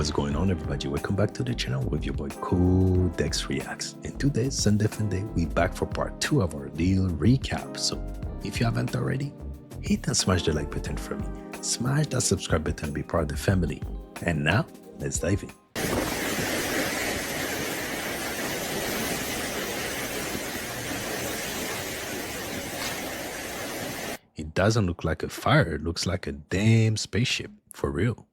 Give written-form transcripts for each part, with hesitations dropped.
What's going on, everybody? Welcome back to the channel with your boy CODEXREAX. And today, Sunday Funday, we back for part 2 of our deal recap. So if you haven't already, hit and smash the like button for me. Smash that subscribe button, be part of the family. And now, let's dive in. It doesn't look like a fire, it looks like a damn spaceship, for real.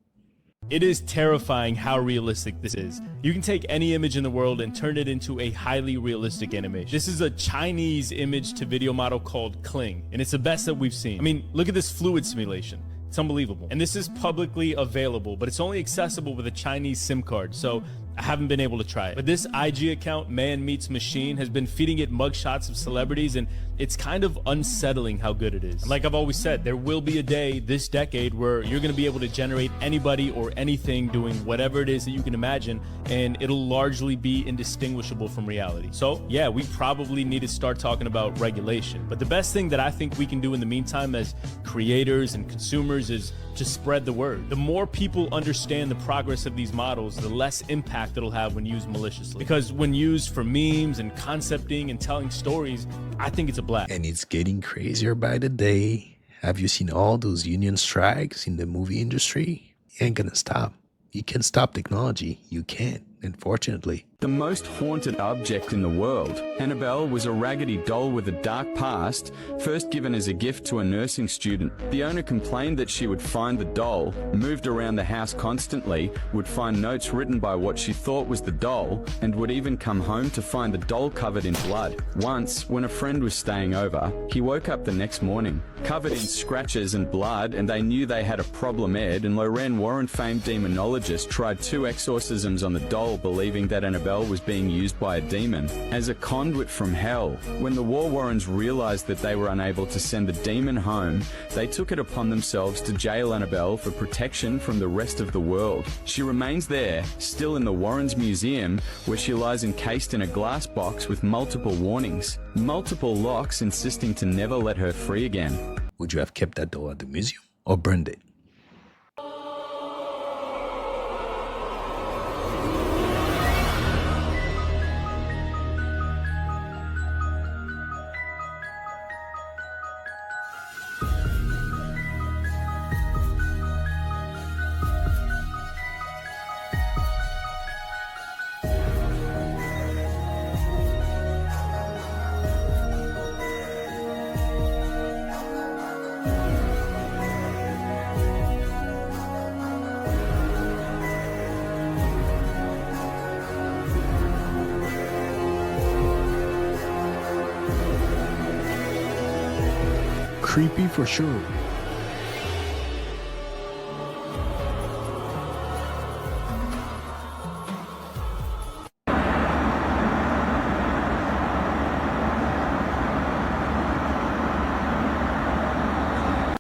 It is terrifying how realistic this is. You can take any image in the world and turn it into a highly realistic animation. This is a Chinese image to video model called Kling, and it's the best that we've seen. I mean, look at this fluid simulation. It's unbelievable. And this is publicly available, but it's only accessible with a Chinese SIM card, so I haven't been able to try it. But this IG account, Man Meets Machine, has been feeding it mugshots of celebrities, and it's kind of unsettling how good it is. And like I've always said, there will be a day this decade where you're gonna be able to generate anybody or anything doing whatever it is that you can imagine, and it'll largely be indistinguishable from reality. So yeah, we probably need to start talking about regulation. But the best thing that I think we can do in the meantime as creators and consumers is just spread the word. The more people understand the progress of these models, the less impact it'll have when used maliciously. Because when used for memes and concepting and telling stories, I think it's a blast. And it's getting crazier by the day. Have you seen all those union strikes in the movie industry? It ain't gonna stop. You can stop technology. You can't, unfortunately. The most haunted object in the world, Annabelle was a raggedy doll with a dark past, first given as a gift to a nursing student. The owner complained that she would find the doll, moved around the house constantly, would find notes written by what she thought was the doll, and would even come home to find the doll covered in blood. Once, when a friend was staying over, he woke up the next morning, covered in scratches and blood, and they knew they had a problem. Ed and Lorraine Warren famed demonologist tried 2 exorcisms on the doll, believing that Annabelle was being used by a demon as a conduit from hell. When the War Warrens realized that they were unable to send the demon home, they took it upon themselves to jail Annabelle for protection from the rest of the world. She remains there, still in the Warrens Museum, where she lies encased in a glass box with multiple warnings, multiple locks insisting to never let her free again. Would you have kept that doll at the museum or burned it? Creepy for sure.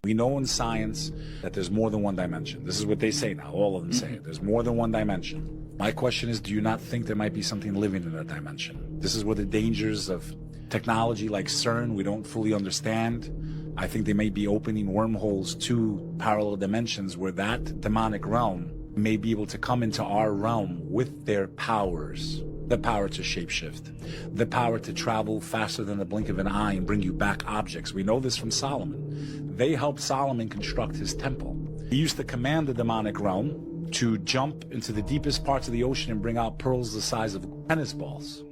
We know in science that there's more than one dimension. This is what they say now, all of them say it. There's more than one dimension. My question is, do you not think there might be something living in that dimension? This is where the dangers of technology like CERN we don't fully understand. I think they may be opening wormholes to parallel dimensions where that demonic realm may be able to come into our realm with their powers. The power to shapeshift, the power to travel faster than the blink of an eye and bring you back objects. We know this from Solomon. They helped Solomon construct his temple. He used to command the demonic realm to jump into the deepest parts of the ocean and bring out pearls the size of tennis balls.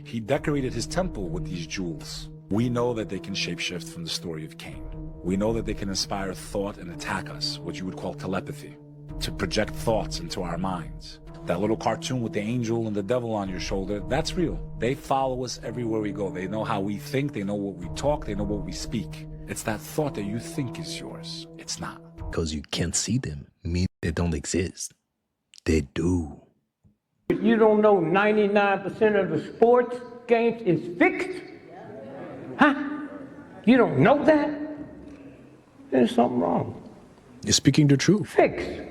He decorated his temple with these jewels. We know that they can shapeshift from the story of Cain. We know that they can inspire thought and attack us, what you would call telepathy, to project thoughts into our minds. That little cartoon with the angel and the devil on your shoulder, that's real. They follow us everywhere we go. They know how we think, they know what we talk, they know what we speak. It's that thought that you think is yours. It's not. Because you can't see them, mean they don't exist. They do. You don't know 99% of the sports games is fixed? Huh? You don't know that? There's something wrong. You're speaking the truth. Fixed.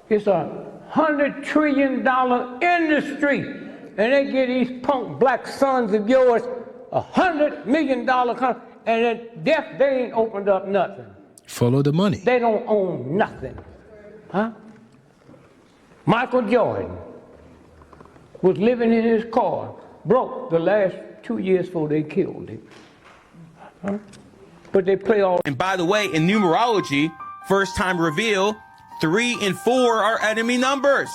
It's $100 trillion industry, and they give these punk black sons of yours $100 million contract, and then deaf, they ain't opened up nothing. Follow the money. They don't own nothing. Huh? Michael Jordan was living in his car, broke the last 2 years before they killed him. Huh? But they play all. And by the way, in numerology, first time reveal, 3 and 4 are enemy numbers.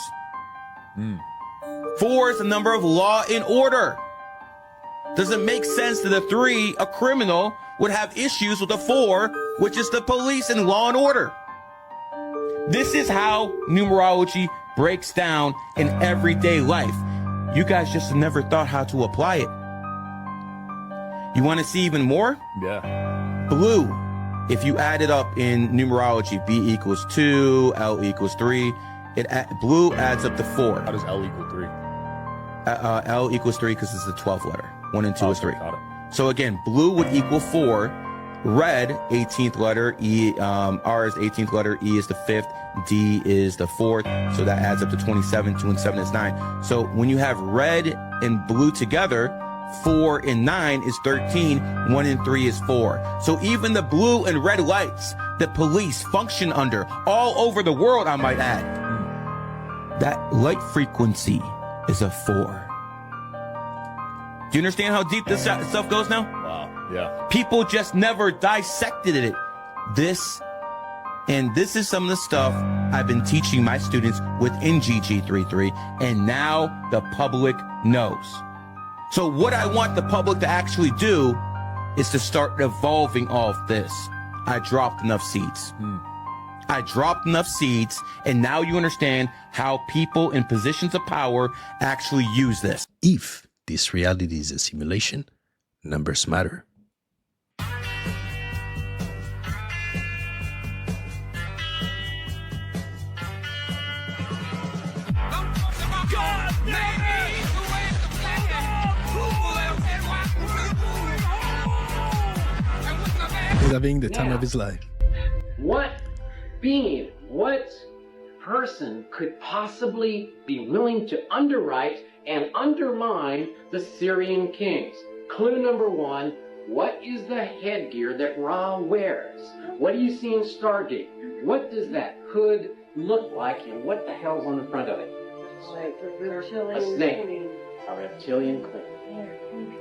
4 is the number of law and order. Does it make sense that a 3, a criminal, would have issues with a 4, which is the police and law and order? This is how numerology breaks down in everyday life. You guys just never thought how to apply it. You want to see even more? Yeah. Blue, if you add it up in numerology, B equals 2, L equals 3, blue adds up to 4. How does L equal 3? L equals 3 because it's the 12th letter. 1 and 2 is 3. Got it. So again, blue would equal 4. Red, 18th letter, E, R is 18th letter, E is the 5th, D is the 4th. So that adds up to 27, 2 and 7 is 9. So when you have red and blue together, 4 and 9 is 13, 1 and 3 is 4. So even the blue and red lights that police function under all over the world, I might add, that light frequency is a 4. Do you understand how deep this stuff goes now? Wow. Yeah. People just never dissected it. This is some of the stuff I've been teaching my students within GG33, and now the public knows. So what I want the public to actually do is to start evolving all of this. I dropped enough seeds. I dropped enough seeds, and now you understand how people in positions of power actually use this. If this reality is a simulation, numbers matter. He's having the time of his life. What being, what person could possibly be willing to underwrite and undermine the Syrian kings? Clue number 1, what is the headgear that Ra wears? What do you see in Stargate? What does that hood look like, and what the hell's on the front of it? Like a reptilian A snake. queen. A reptilian queen. Yeah, queen.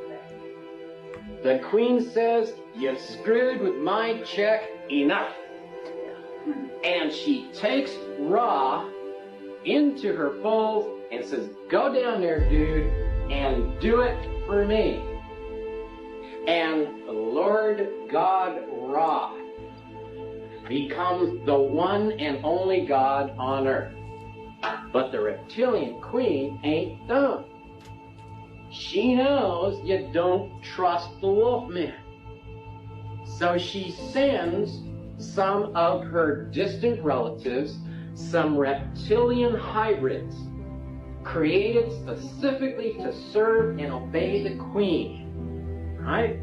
The queen says, "You've screwed with my check, enough." And she takes Ra into her fold and says, "Go down there, dude, and do it for me." And Lord God Ra becomes the one and only God on earth. But the reptilian queen ain't dumb. She knows you don't trust the Wolfman. So she sends some of her distant relatives, some reptilian hybrids, created specifically to serve and obey the queen. Right?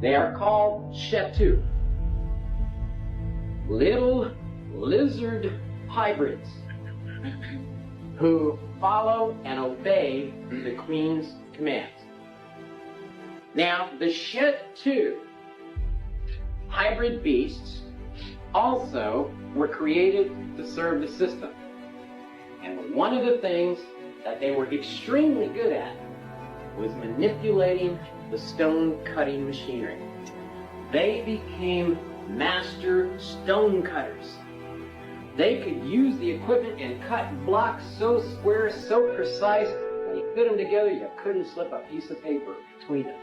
They are called Shetu. Little lizard hybrids who follow and obey the queen's commands. Now, the Shetu hybrid beasts also were created to serve the system. And one of the things that they were extremely good at was manipulating the stone cutting machinery. They became master stone cutters. They could use the equipment and cut blocks so square, so precise, when you put them together, you couldn't slip a piece of paper between them.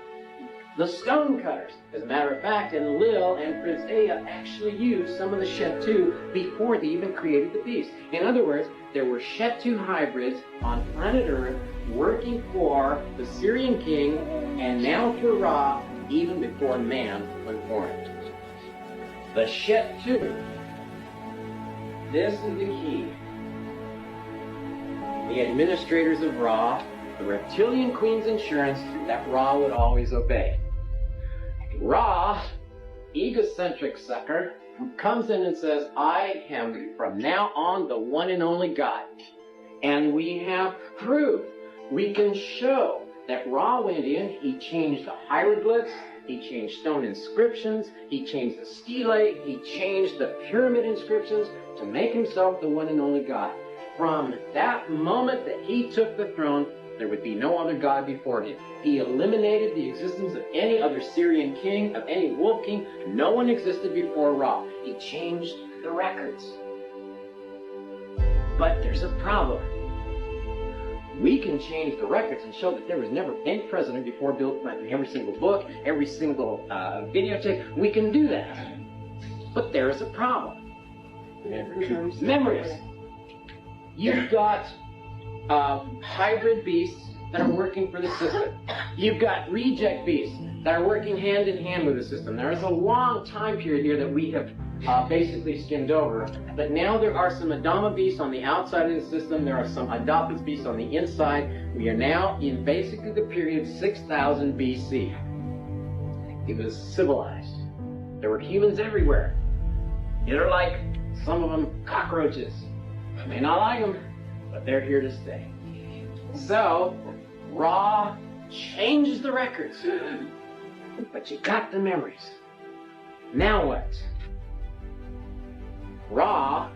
The stone cutters, as a matter of fact, and Lil and Prince Aya actually used some of the Shetu before they even created the beast. In other words, there were Shetu hybrids on planet Earth working for the Syrian king and now for Ra even before man was born. The Shetu. This is the key. The administrators of Ra, the reptilian queen's insurance that Ra would always obey. Ra, egocentric sucker, who comes in and says, "I am from now on the one and only God." And we have proof. We can show that Ra went in, he changed the hieroglyphs, He changed stone inscriptions. He changed the stelae. He changed the pyramid inscriptions to make himself the one and only God. From that moment that he took the throne, there would be no other God before him. He eliminated the existence of any other Syrian king, of any wolf king. No one existed before Ra. He changed the records. But there's a problem. We can change the records and show that there was never any president before built by every single book, every single videotape. We can do that. But there is a problem. Memories. You've got hybrid beasts that are working for the system. You've got reject beasts that are working hand in hand with the system. There is a long time period here that we have basically skimmed over. But now there are some Adama beasts on the outside of the system. There are some Adapus beasts on the inside. We are now in basically the period 6000 BC. It was civilized. There were humans everywhere. They're like, some of them, cockroaches. I may not like them, but they're here to stay. So, Ra changes the records. But you got the memories. Now what? Ra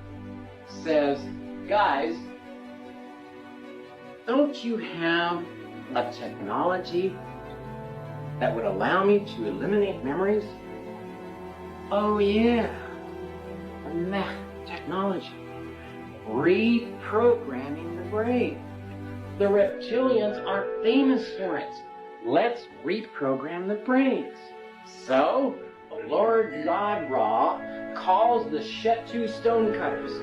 says, guys, don't you have a technology that would allow me to eliminate memories? Oh yeah, and that technology. Reprogramming the brain. The reptilians are famous for it. Let's reprogram the brains. So, the Lord God Ra calls the Shetu stonecutters.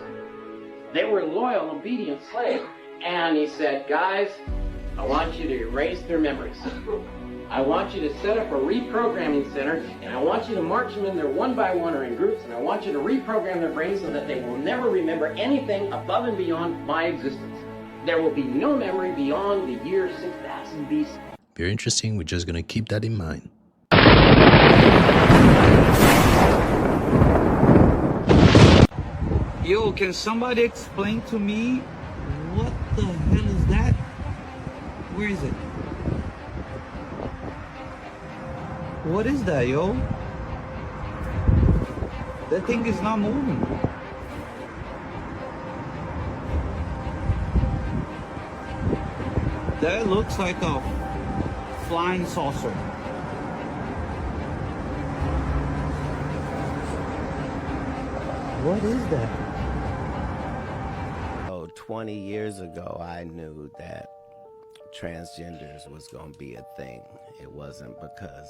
They were loyal, obedient slaves. And he said, guys, I want you to erase their memories. I want you to set up a reprogramming center, and I want you to march them in there one by one or in groups, and I want you to reprogram their brains so that they will never remember anything above and beyond my existence. There will be no memory beyond the year 6000 BC. Very interesting. We're just going to keep that in mind. Yo, can somebody explain to me what the hell is that? Where is it? What is that, yo? That thing is not moving. That looks like a flying saucer. What is that? 20 years ago, I knew that transgenders was going to be a thing. It wasn't because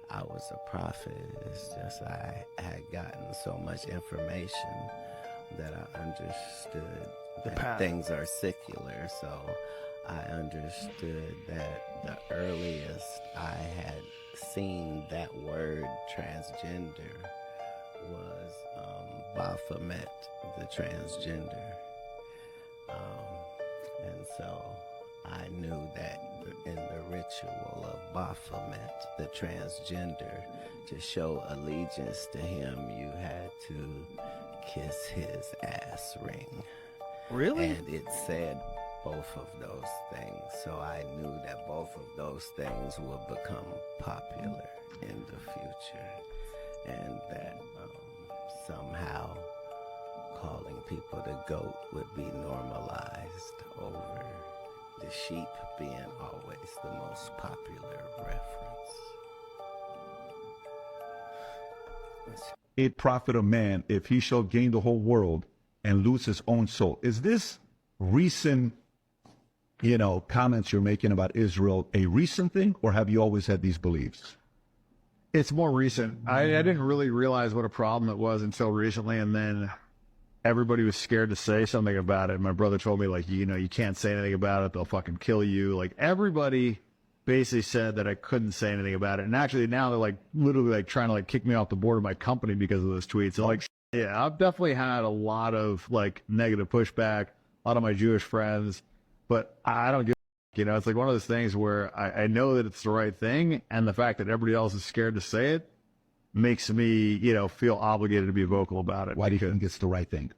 I was a prophet. It's just I had gotten so much information that I understood that things are secular. So I understood that the earliest I had seen that word transgender was Baphomet, the transgender. And so I knew that in the ritual of Baphomet, the transgender, to show allegiance to him, you had to kiss his ass ring. Really? And it said both of those things. So I knew that both of those things would become popular in the future. And that somehow calling people the goat would be normalized over the sheep being always the most popular reference. It profit a man if he shall gain the whole world and lose his own soul. Is this recent, comments you're making about Israel a recent thing, or have you always had these beliefs? It's more recent. I didn't really realize what a problem it was until recently, and then everybody was scared to say something about it. My brother told me, you can't say anything about it. They'll fucking kill you. Everybody basically said that I couldn't say anything about it. And actually now they're literally trying to kick me off the board of my company because of those tweets. So yeah, I've definitely had a lot of negative pushback, a lot of my Jewish friends, but I don't give it's one of those things where I know that it's the right thing. And the fact that everybody else is scared to say it makes me, feel obligated to be vocal about it. Why do you think it's the right thing?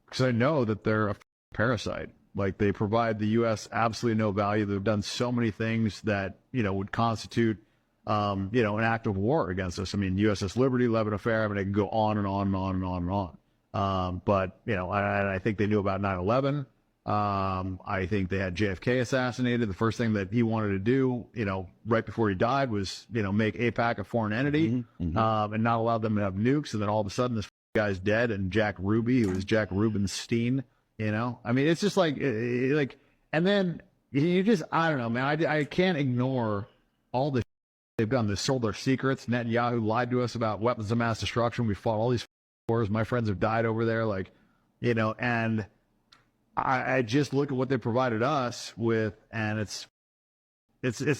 Because I know that they're a parasite. They provide the U.S. absolutely no value. They've done so many things that, would constitute you know, an act of war against us. I mean, USS Liberty, Lebanon Affair, I mean, it can go on and on and on and on and on. But, you know, I think they knew about 9/11. I think they had JFK assassinated. The first thing that he wanted to do, you know, right before he died was, you know, make AIPAC a foreign entity, and not allow them to have nukes. And then all of a sudden this guy's dead, and Jack Ruby, who was Jack Rubenstein, you know, I mean, it's just like, and then you just, I don't know, man, I can't ignore all the they've done. They sold their secrets. Netanyahu lied to us about weapons of mass destruction. We fought all these wars. My friends have died over there, like, you know, and I just look at what they provided us with, and it's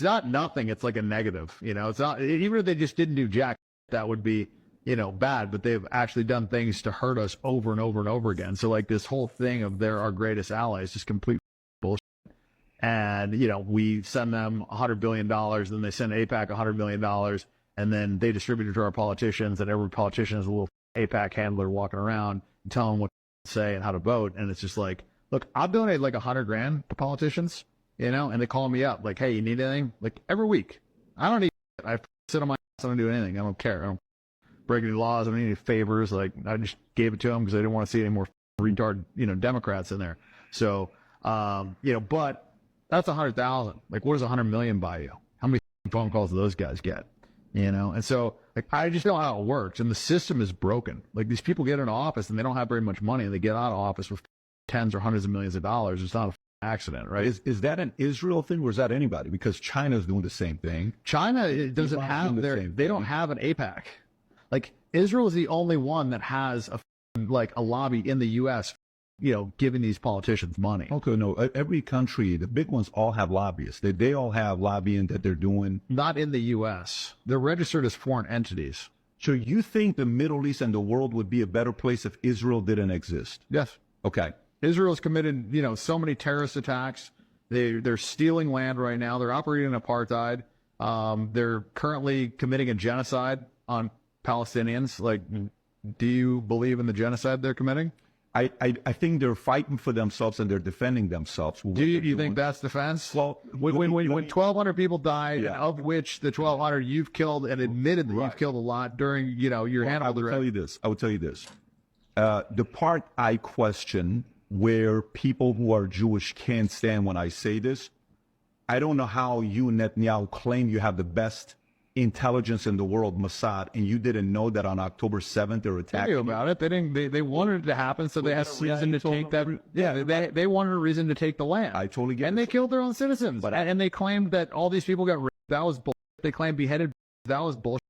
not nothing. It's like a negative, you know. It's not, even if they just didn't do jack, that would be, you know, bad. But they've actually done things to hurt us over and over and over again. So like this whole thing of they're our greatest allies, just complete bullshit. And you know, we send them $100 billion, then they send AIPAC $100 million, and then they distribute it to our politicians, and every politician is a little AIPAC handler walking around and telling them what to say and how to vote. And it's just like, look, I'll donate like $100,000 to politicians, you know, and they call me up like, hey, you need anything? Like every week. I don't need it. I sit on my ass. I don't do anything. I don't care. I don't break any laws. I don't need any favors. Like I just gave it to them because I didn't want to see any more retard, you know, Democrats in there. So, you know, but that's 100,000. Like what does 100 million buy you? How many phone calls do those guys get? You know, and so like I just don't know how it works, and the system is broken. Like these people get into office and they don't have very much money, and they get out of office with tens or hundreds of millions of dollars. It's not an accident, right? Is that an Israel thing, or is that anybody? Because China's doing the same thing. China doesn't have they don't have an AIPAC. Like Israel is the only one that has a lobby in the U.S., you know, giving these politicians money. Okay, no, every country, the big ones all have lobbyists. They all have lobbying that they're doing. Not in the U.S. They're registered as foreign entities. So you think the Middle East and the world would be a better place if Israel didn't exist? Yes. Okay. Israel's committed, you know, so many terrorist attacks. They're stealing land right now. They're operating apartheid. They're currently committing a genocide on Palestinians. Like, do you believe in the genocide they're committing? I think they're fighting for themselves and they're defending themselves. Do you think that's defense? Well, when 1,200 people died, yeah, of which the 1,200 you've killed, and admitted that you've killed a lot during, you know, your handle. I will tell you this. The part I question, where people who are Jewish can't stand when I say this, I don't know how you, Netanyahu, claim you have the best intelligence in the world, Mossad, and you didn't know that on October 7th they're attacking. They knew about it. They didn't. They wanted it to happen, so they had a reason to take that. Yeah, they wanted a reason to take the land. I totally get it. And they killed their own citizens. And they claimed that all these people got raped. That was bullshit. They claimed beheaded. That was bullshit.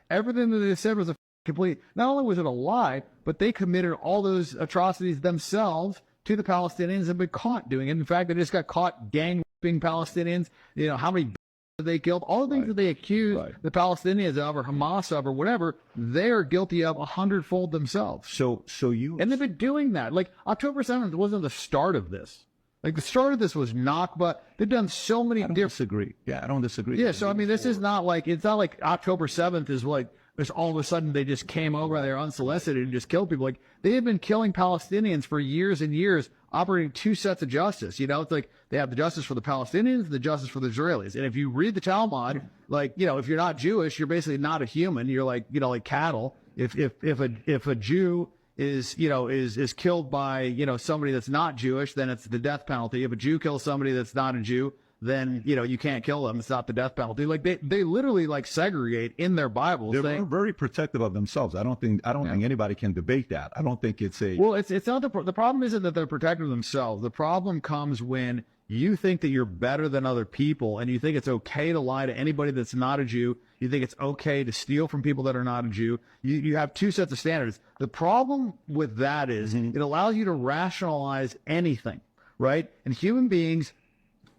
Everything that they said was a complete. Not only was it a lie, but they committed all those atrocities themselves to the Palestinians and been caught doing it. In fact, they just got caught gang raping Palestinians. You know how many they killed, all the things that they accuse the Palestinians of, or Hamas of, or whatever, they are guilty of 100-fold themselves. And they've been doing that. Like October 7th wasn't the start of this. Like the start of this was Nakba. They've done so many different. Disagree. Yeah, I don't disagree. Yeah, so I mean, this is not like, it's not like October 7th is like, there's all of a sudden they just came over there unsolicited and just killed people. Like they have been killing Palestinians for years and years, operating two sets of justice. You know, it's like they have the justice for the Palestinians and the justice for the Israelis. And if you read the Talmud, like, you know, if you're not Jewish, you're basically not a human. You're like, you know, like cattle. If a Jew is, you know, is killed by, you know, somebody that's not Jewish, then it's the death penalty. If a Jew kills somebody that's not a Jew, then, you know, you can't kill them. It's not the death penalty. Like they literally like segregate in their Bibles. They're very protective of themselves. I don't think anybody can debate that. I don't think it's a. Well, it's not the problem isn't that they're protective of themselves. The problem comes when you think that you're better than other people, and you think it's okay to lie to anybody that's not a Jew. You think it's okay to steal from people that are not a Jew. You have two sets of standards. The problem with that is it allows you to rationalize anything, right? And human beings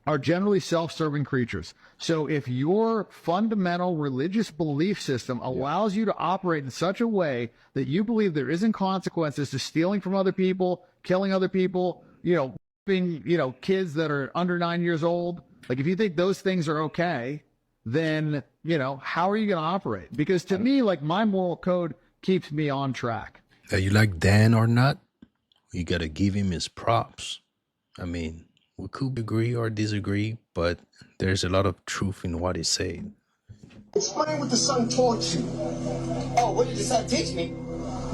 are generally self-serving creatures. So if your fundamental religious belief system allows you to operate in such a way that you believe there isn't consequences to stealing from other people, killing other people, you know, being, you know, kids that are under 9 years old, like if you think those things are okay, then, you know, how are you going to operate? Because to me, like my moral code keeps me on track. You like Dan or not, you got to give him his props. I mean, we could agree or disagree, but there's a lot of truth in what he's saying. Explain what the sun taught you. Oh, what did the sun teach me?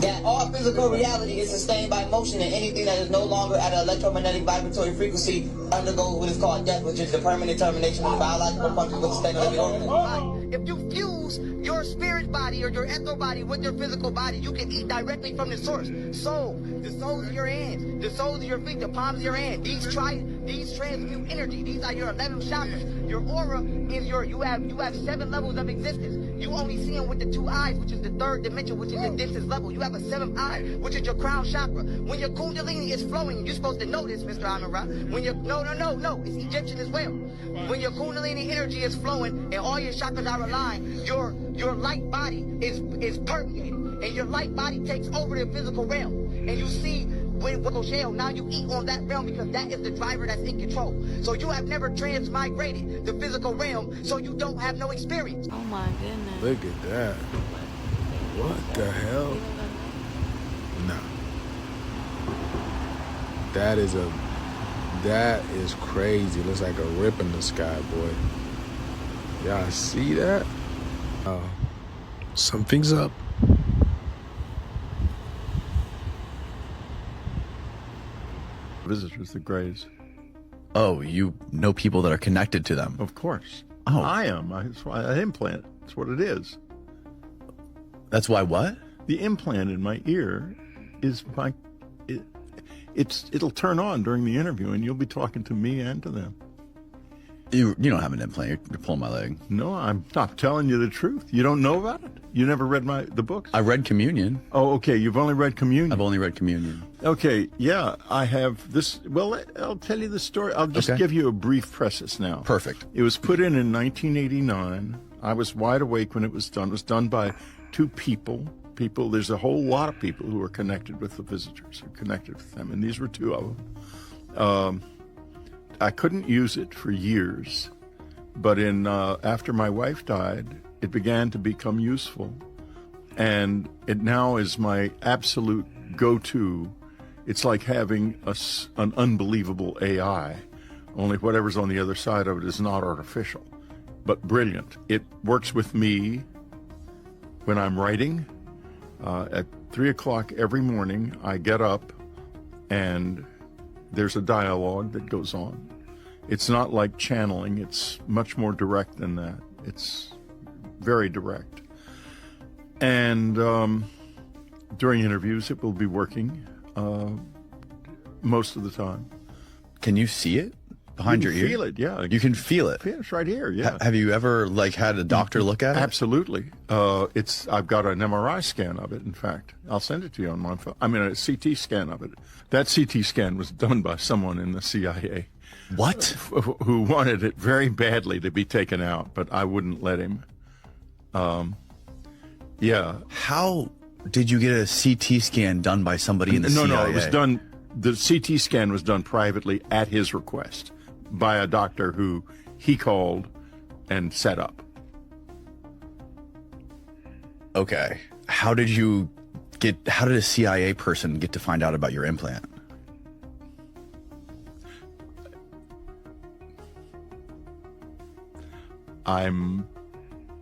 That all physical reality is sustained by motion, and anything that is no longer at an electromagnetic vibratory frequency undergoes what is called death, which is the permanent termination of biological functions with a state of living organism. If you fuse your spirit body or your ether body with your physical body, you can eat directly from the source. Soul, the soles of your hands, the soles of your feet, the palms of your hand. These transmute energy. These are your 11 chakras. Your aura is you have 7 levels of existence. You only see them with the 2 eyes, which is the 3rd dimension, which is the densest level. You have a 7th eye, which is your crown chakra. When your kundalini is flowing, you're supposed to know this, Mr. Amara. When your no, it's Egyptian as well. When your kundalini energy is flowing and all your chakras are aligned, your light body is permeating, and your light body takes over the physical realm. And you see when now you eat on that realm because that is the driver that's in control. So you have never transmigrated the physical realm, so you don't have no experience. Oh my goodness. Look at that. What the hell? No. That is crazy. Looks like a rip in the sky, boy. Y'all see that? Oh, something's up. Visitors, the Greys. Oh, you know people that are connected to them? Of course. Oh. I am. That's why I implant. That's what it is. That's why what? The implant in my ear is it'll turn on during the interview, and you'll be talking to me and to them. You don't have an implant. You're pulling my leg. No, I'm not telling you the truth. You don't know about it? You never read the books? I read Communion. Oh, okay. You've only read Communion. I've only read Communion. Okay, yeah, I have this. Well, I'll tell you the story. I'll just give you a brief preface now. Perfect. It was put in 1989. I was wide awake when it was done. It was done by 2 people. There's a whole lot of people who are connected with the visitors, who are connected with them, and these were 2 of them. I couldn't use it for years, but after my wife died, it began to become useful, and it now is my absolute go-to. It's like having an unbelievable AI, only whatever's on the other side of it is not artificial, but brilliant. It works with me when I'm writing. At 3 o'clock every morning, I get up and there's a dialogue that goes on. It's not like channeling. It's much more direct than that. It's very direct. And during interviews, it will be working most of the time. Can you see it behind your ear? Feel it, yeah. You can feel it? Yeah, it's right here, yeah. Have you ever had a doctor look at it? Absolutely. I've got an MRI scan of it, in fact. I'll send it to you on my phone. I mean, a CT scan of it. That CT scan was done by someone in the CIA. What? Who wanted it very badly to be taken out, but I wouldn't let him. Yeah. How did you get a CT scan done by somebody in the CIA? No, it was done. The CT scan was done privately at his request by a doctor who he called and set up. Okay. How did a CIA person get to find out about your implant? I'm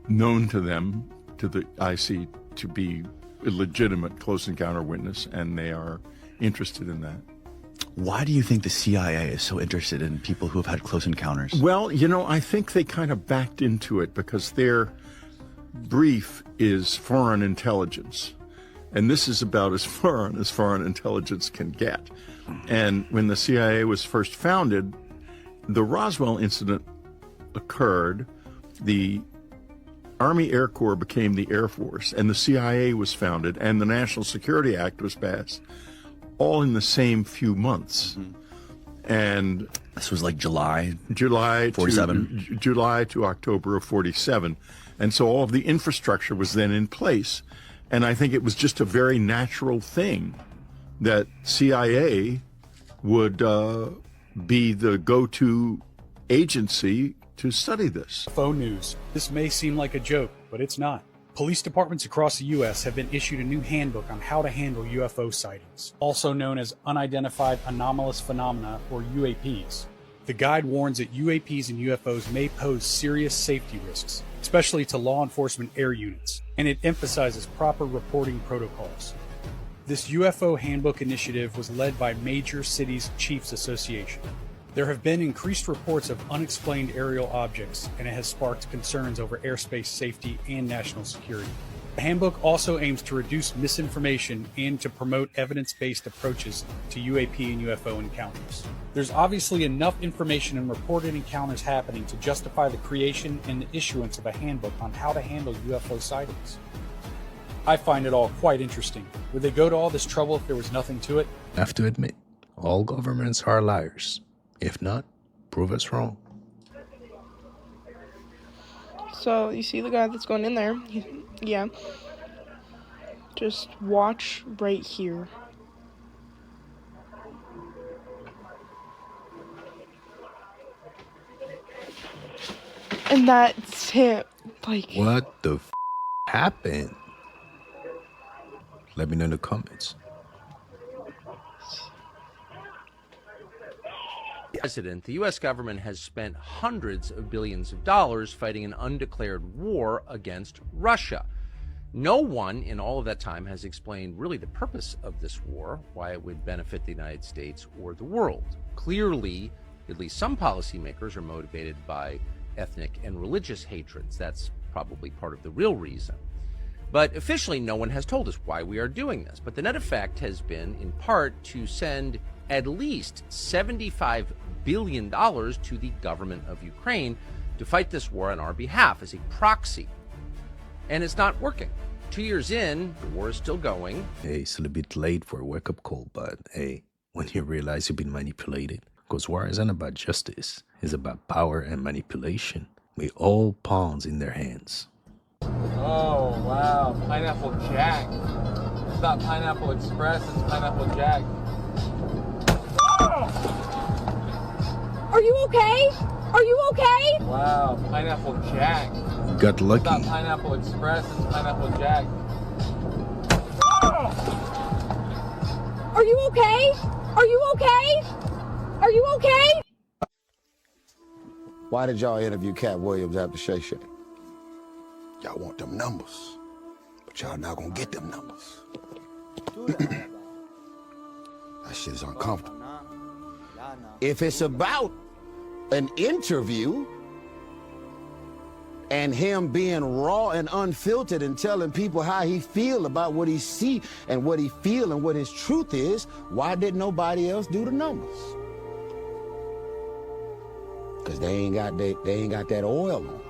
known to them, to the IC, to be a legitimate close encounter witness, and they are interested in that. Why do you think the CIA is so interested in people who have had close encounters? Well, I think they kind of backed into it because their brief is foreign intelligence. And this is about as foreign intelligence can get. And when the CIA was first founded, the Roswell incident occurred. The Army Air Corps became the Air Force, and the CIA was founded, and the National Security Act was passed, all in the same few months. Mm-hmm. And this was like July 47. July to October of 47. And so all of the infrastructure was then in place. And I think it was just a very natural thing that CIA would be the go-to agency to study this. UFO news. This may seem like a joke, but it's not. Police departments across the U.S. have been issued a new handbook on how to handle UFO sightings, also known as Unidentified Anomalous Phenomena, or UAPs. The guide warns that UAPs and UFOs may pose serious safety risks. especially to law enforcement air units, and it emphasizes proper reporting protocols. This UFO Handbook initiative was led by Major Cities Chiefs Association. There have been increased reports of unexplained aerial objects, and it has sparked concerns over airspace safety and national security. The handbook also aims to reduce misinformation and to promote evidence-based approaches to UAP and UFO encounters. There's obviously enough information and reported encounters happening to justify the creation and the issuance of a handbook on how to handle UFO sightings. I find it all quite interesting. Would they go to all this trouble if there was nothing to it? I have to admit, all governments are liars. If not, prove us wrong. So, you see the guy that's going in there? Yeah. Just watch right here. And that's it. Like, what the happened? Let me know in the comments. President, the U.S. government has spent hundreds of billions of dollars fighting an undeclared war against Russia. No one in all of that time has explained really the purpose of this war, why it would benefit the United States or the world. Clearly, at least some policymakers are motivated by ethnic and religious hatreds. That's probably part of the real reason. But officially, no one has told us why we are doing this. But the net effect has been, in part, to send at least $75 billion to the government of Ukraine to fight this war on our behalf as a proxy. And it's not working. 2 years in, the war is still going. Hey, it's a little bit late for a wake-up call, but hey, when you realize you've been manipulated, because war isn't about justice, it's about power and manipulation, with all pawns in their hands. Oh, wow. Pineapple Jack. It's not Pineapple Express, it's Pineapple Jack. Are you okay? Are you okay? Wow, Pineapple Jack. Got lucky. It's not Pineapple Express, it's Pineapple Jack. Are you okay? Are you okay? Are you okay? Why did y'all interview Cat Williams after Shay Shay? Y'all want them numbers, but y'all not gonna get them numbers. That shit is uncomfortable. If it's about an interview and him being raw and unfiltered and telling people how he feel about what he see and what he feel and what his truth is, why did nobody else do the numbers? Because they ain't got that oil on.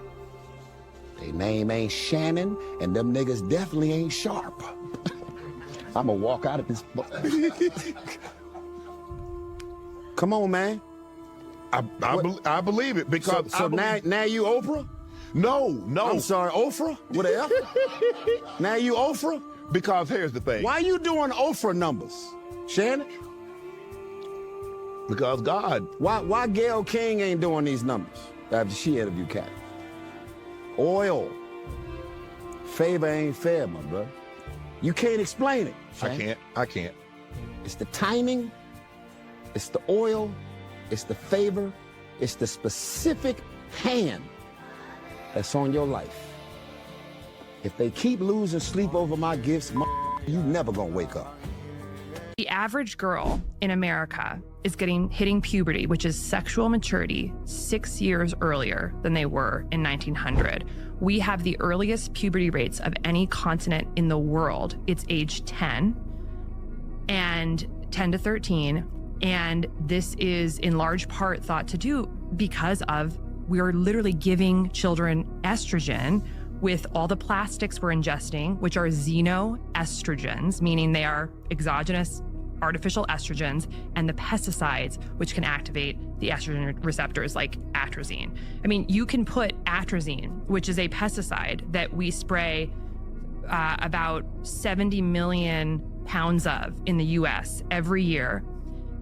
Their name ain't Shannon, and them niggas definitely ain't Sharp. I'm gonna walk out of this. Come on, man. I believe it because so now you Oprah? No. I'm sorry, Oprah? What the F? Now you Oprah? Because here's the thing. Why you doing Oprah numbers, Shannon? Because God. Why Gayle King ain't doing these numbers after she interviewed Cat? Oil. Favor ain't fair, my brother. You can't explain it, Shannon. I can't. It's the timing, it's the oil, it's the favor, it's the specific hand that's on your life. If they keep losing sleep over my gifts, you never gonna wake up. The average girl in America is hitting puberty, which is sexual maturity, 6 years earlier than they were in 1900. We have the earliest puberty rates of any continent in the world. It's age 10 and 10 to 13. And this is in large part thought to do because of we're literally giving children estrogen with all the plastics we're ingesting, which are xenoestrogens, meaning they are exogenous artificial estrogens, and the pesticides, which can activate the estrogen receptors like atrazine. I mean, you can put atrazine, which is a pesticide that we spray about 70 million pounds of in the US every year.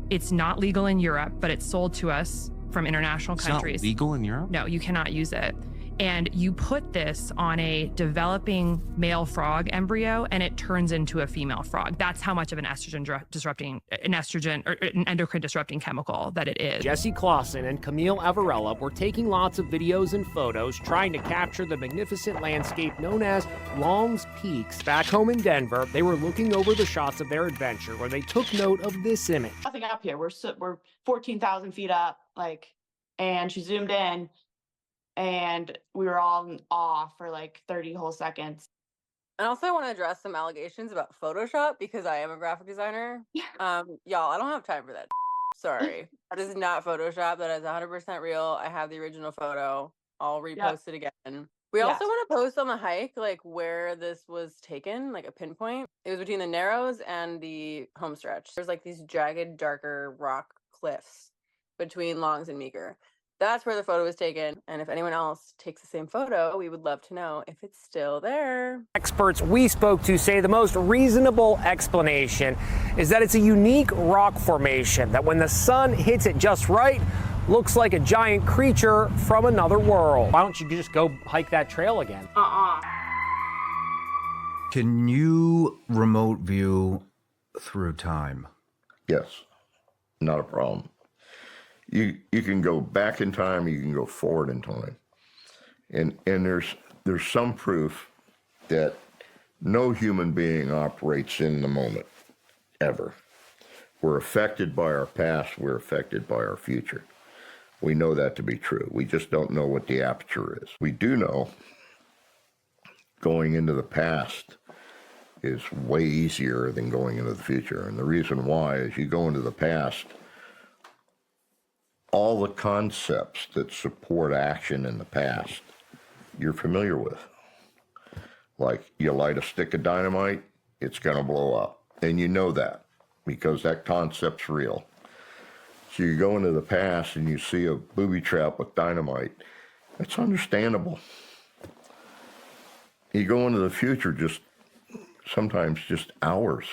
It's not legal in Europe, but it's sold to us from international countries. It's not legal in Europe? No, you cannot use it. And you put this on a developing male frog embryo and it turns into a female frog. That's how much of an an endocrine disrupting chemical that it is. Jesse Clausen and Camille Avarella were taking lots of videos and photos trying to capture the magnificent landscape known as Long's Peaks. Back home in Denver, they were looking over the shots of their adventure where they took note of this image. Nothing up here. We're 14,000 feet up, and she zoomed in. And we were all in awe for 30 whole seconds. And also I want to address some allegations about Photoshop because I am a graphic designer. Y'all, I don't have time for that. Sorry. That is not Photoshop. That is 100% real. I have the original photo. I'll repost it again. We also want to post on the hike, where this was taken, a pinpoint. It was between the Narrows and the home stretch. There's these jagged, darker rock cliffs between Longs and Meeker. That's where the photo was taken. And if anyone else takes the same photo, we would love to know if it's still there. Experts we spoke to say the most reasonable explanation is that it's a unique rock formation that when the sun hits it just right, looks like a giant creature from another world. Why don't you just go hike that trail again? Can you remote view through time? Yes, not a problem. You can go back in time, you can go forward in time. And there's some proof that no human being operates in the moment, ever. We're affected by our past, we're affected by our future. We know that to be true. We just don't know what the aperture is. We do know going into the past is way easier than going into the future. And the reason why is you go into the past, all the concepts that support action in the past, you're familiar with. Like you light a stick of dynamite, it's gonna blow up. And you know that because that concept's real. So you go into the past and you see a booby trap with dynamite, it's understandable. You go into the future sometimes just hours,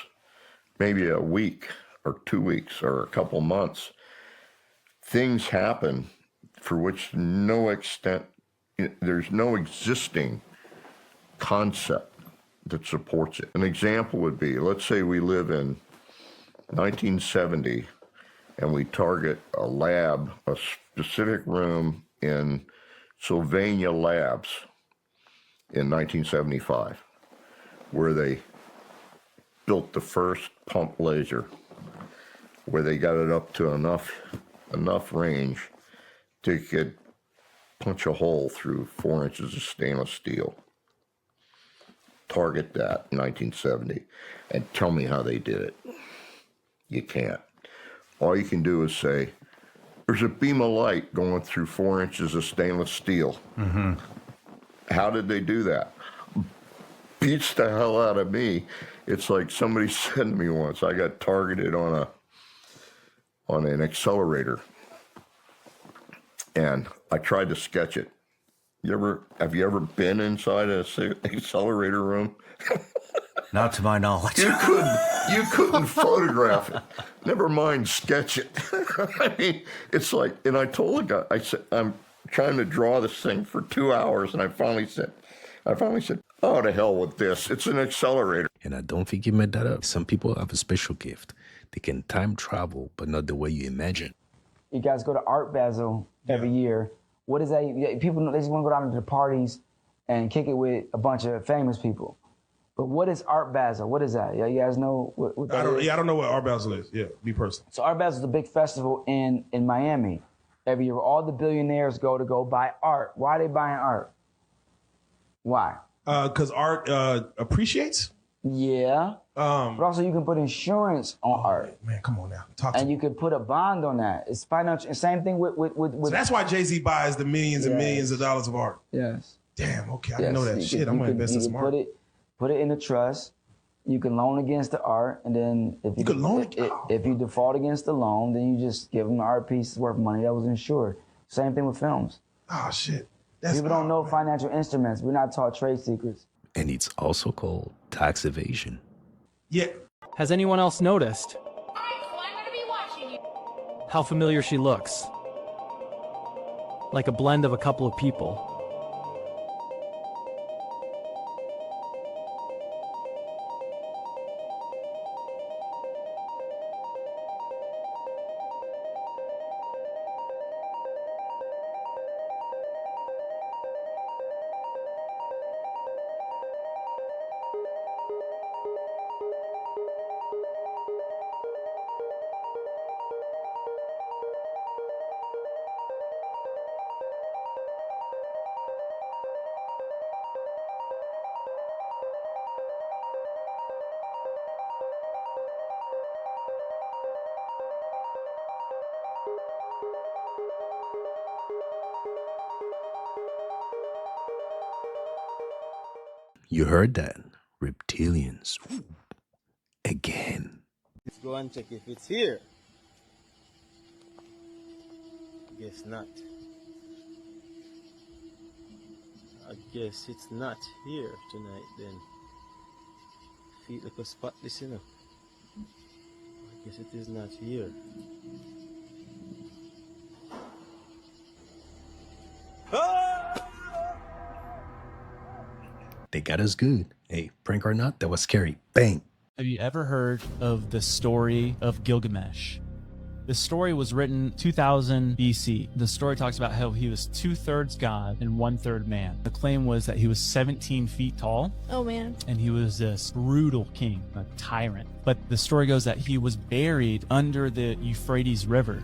maybe a week or 2 weeks or a couple months. Things happen for which there's no existing concept that supports it. An example would be, let's say we live in 1970 and we target a lab, a specific room in Sylvania Labs in 1975, where they built the first pump laser, where they got it up to enough range to punch a hole through 4 inches of stainless steel. Target that in 1970 and tell me how they did it. You can't. All you can do is say, there's a beam of light going through 4 inches of stainless steel. Mm-hmm. How did they do that? Beats the hell out of me. It's like somebody said to me once, I got targeted on an accelerator, and I tried to sketch it. Have you ever been inside an accelerator room? Not to my knowledge. You couldn't photograph it. Never mind sketch it. I mean, it's like, and I told the guy, I said, I'm trying to draw this thing for 2 hours, and I finally said, oh, to hell with this. It's an accelerator. And I don't think you made that up. Some people have a special gift. They can time travel, but not the way you imagine. You guys go to Art Basel every year. What is that? People, they just want to go down to the parties and kick it with a bunch of famous people. But what is Art Basel? What is that? Yeah, you guys know what that is? I don't know what Art Basel is. Yeah, me personally. So Art Basel is a big festival in Miami. Every year, all the billionaires go buy art. Why are they buying art? Why? Because art appreciates? Yeah. But also you can put insurance on art. Man, come on now. Talk to me. And you can put a bond on that. It's financial. Same thing with So that's why Jay-Z buys the millions and millions of dollars of art. Yes. Damn, okay. I didn't know that shit. I'm going to invest in some art. Put it in a trust. You can loan against the art, and then if you default against the loan, then you just give them the art piece worth money that was insured. Same thing with films. Oh, shit. People don't know financial instruments. We're not taught trade secrets. And it's also called tax evasion. Yeah. Has anyone else noticed how familiar she looks? Like a blend of a couple of people. You heard that. Reptilians. Ooh. Again. Let's go and check if it's here. Guess not. I guess it's not here tonight then. Feet like a spotless, you know. I guess it is not here. They got us good. Hey, prank or not, that was scary. Bang. Have you ever heard of the story of Gilgamesh? The story was written 2000 BC. The story talks about how he was 2/3 God and 1/3 man. The claim was that he was 17 feet tall. Oh man. And he was this brutal king, a tyrant. But the story goes that he was buried under the Euphrates River.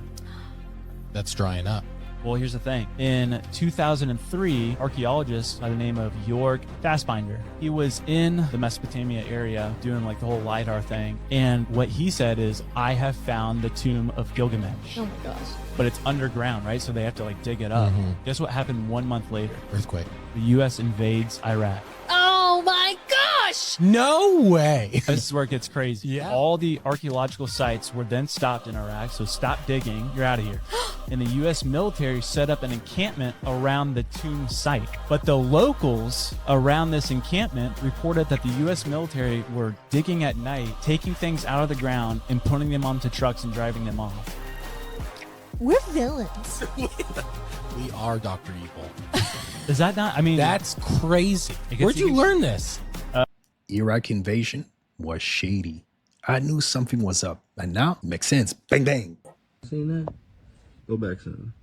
That's drying up. Well, here's the thing. In 2003, archaeologist by the name of Jörg Fassbinder, he was in the Mesopotamia area doing like the whole LiDAR thing. And what he said is, I have found the tomb of Gilgamesh. Oh my gosh. But it's underground, right? So they have to like dig it up. Guess what happened 1 month later? Earthquake. The U.S. invades Iraq. Oh my gosh! No way. This is where it gets crazy. Yeah. All the archaeological sites were then stopped in Iraq, so stop digging, you're out of here. And the U.S. military set up an encampment around the tomb site. But the locals around this encampment reported that the U.S. military were digging at night, taking things out of the ground and putting them onto trucks and driving them off. We're villains. We are Dr. Evil. Is that not? I mean, that's crazy. Where'd you learn this? Iraq invasion was shady. I knew something was up, and now it makes sense. Bang, bang. Seen that? Go back some.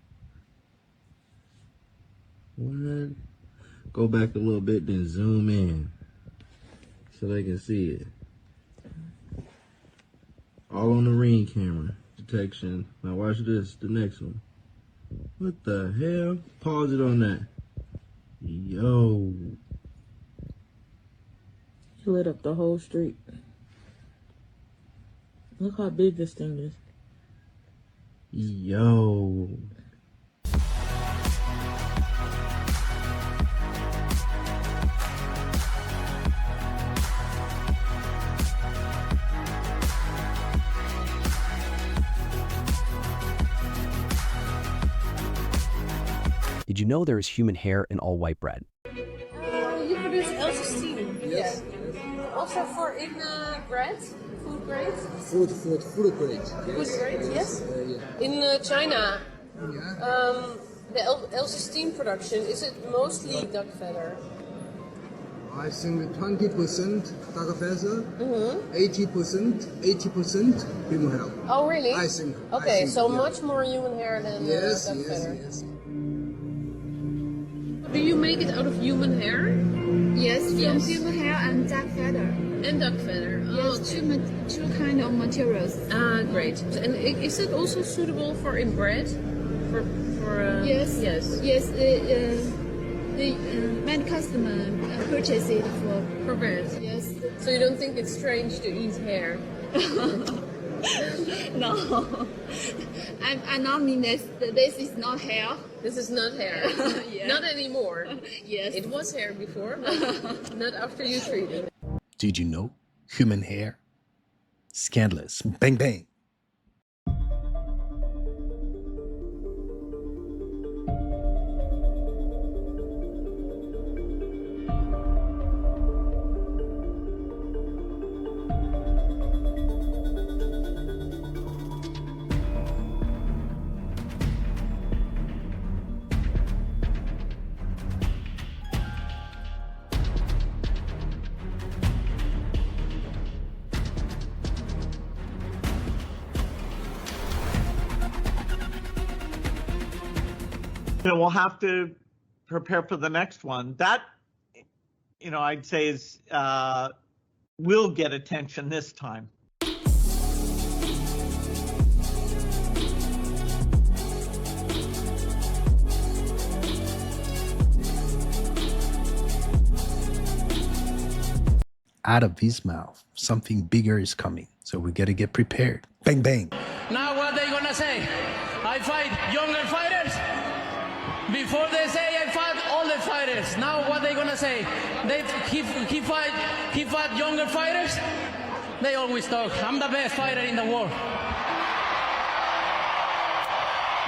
What? Go back a little bit, then zoom in so they can see it. All on the Ring camera detection. Now watch this, the next one. What the hell? Pause it on that. Yo. He lit up the whole street. Look how big this thing is. Yo. Did you know there is human hair in all white bread? You produce L16. Yes. Also for in bread, food grade. Food grade. Food grade, yes. In China, the L16 production, is it mostly duck feather? I think 20% duck feather, 80% human hair. Oh, really? I think. Okay, so yeah. much more human hair than Yes, duck yes, feather. yes. Do you make it out of human hair? Yes, from human hair and duck feather. And duck feather. Yes, two kind of materials. Ah, great. And is it also suitable for in bread? Yes. Yes. Yes. The many customer purchase it for bread. Yes. So you don't think it's strange to eat hair? No, I not mean this. This is not hair. This is not hair. Yeah. Not anymore. Yes. It was hair before, but not after you treated it. Did you know? Human hair? Scandalous. Bang, bang. We'll have to prepare for the next one. That, I'd say is will get attention this time. Out of his mouth, something bigger is coming. So we got to get prepared. Bang, bang. Now what are they gonna say? I fight younger fighters? Before they say I fight older fighters. fighters. Now what they gonna say? He fight younger fighters? They always talk. I'm the best fighter in the world.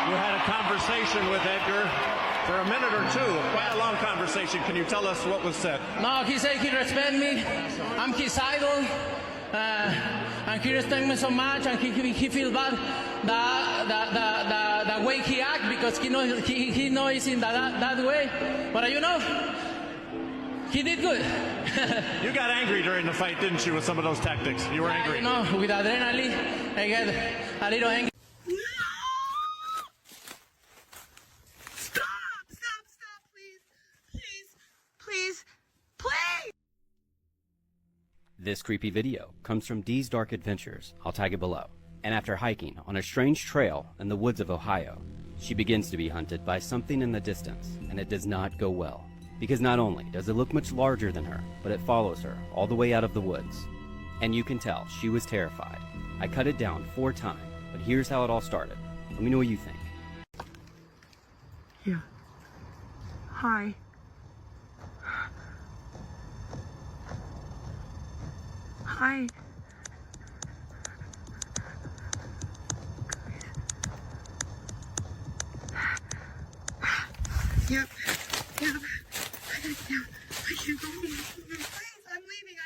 You had a conversation with Edgar for a minute or two, quite a long conversation. Can you tell us what was said? No, he said he respect me. I'm his idol. And he respect me so much, and he feel bad the way he act, because he knows in that way. But you know, he did good. You got angry during the fight, didn't you, with some of those tactics? You were angry. You know, with adrenaline, I get a little angry. This creepy video comes from Dee's Dark Adventures. I'll tag it below. And after hiking on a strange trail in the woods of Ohio, she begins to be hunted by something in the distance, and it does not go well. Because not only does it look much larger than her, but it follows her all the way out of the woods. And you can tell she was terrified. I cut it down 4 times, but here's how it all started. Let me know what you think. Yeah. Hi. Hi. Yep. I gotta get down. I can't go home. Please, I'm leaving.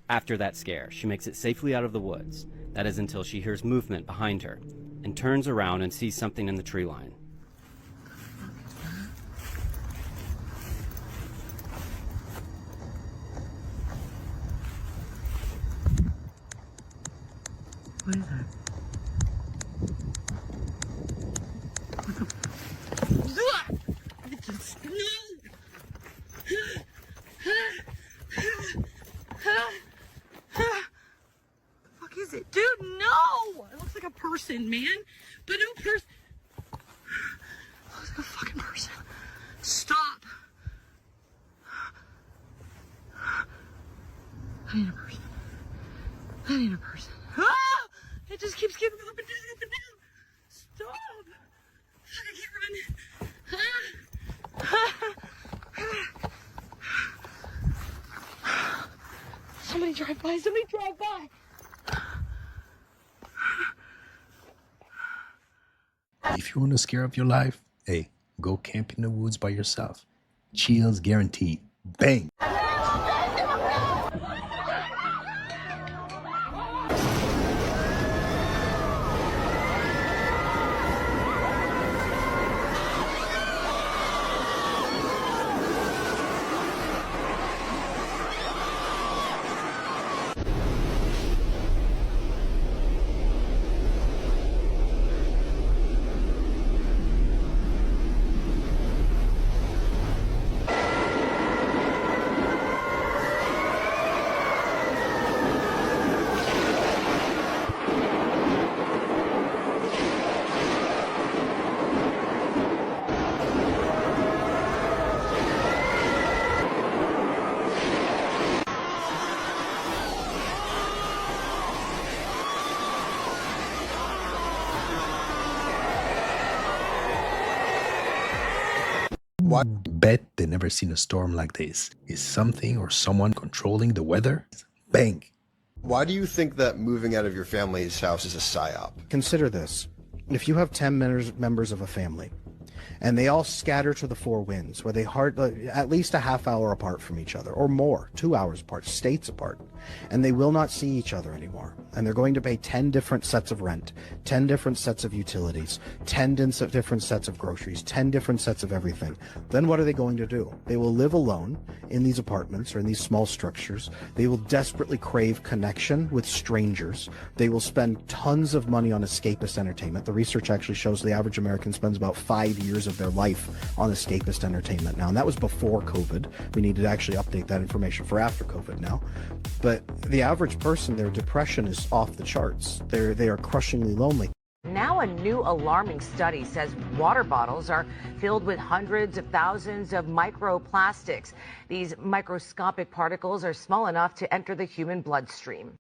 After that scare, she makes it safely out of the woods. That is until she hears movement behind her and turns around and sees something in the tree line. What is that? What the fuck is it? Dude, no! It looks like a person, man. But no person. It looks like a fucking person. Stop. That ain't a person. That ain't a person. Ah! It just keeps getting up and down, up and down. Stop. I can't run. Somebody drive by. Somebody drive by. If you want to scare up your life, hey, go camp in the woods by yourself. Chills guaranteed. Bang! Bet they never seen a storm like this. Is something or someone controlling the weather? Bang! Why do you think that moving out of your family's house is a psyop? Consider this. If you have 10 members of a family, and they all scatter to the 4 winds, where they at least a half hour apart from each other, or more, 2 hours apart, states apart, and they will not see each other anymore, and they're going to pay 10 different sets of rent, 10 different sets of utilities, 10 different sets of groceries, 10 different sets of everything, then what are they going to do? They will live alone in these apartments or in these small structures. They will desperately crave connection with strangers. They will spend tons of money on escapist entertainment. The research actually shows the average American spends about 5 years of their life on escapist entertainment now, and that was before COVID. We need to actually update that information for after COVID now. But the average person, their depression is off the charts. They are crushingly lonely. Now a new alarming study says water bottles are filled with hundreds of thousands of microplastics. These microscopic particles are small enough to enter the human bloodstream.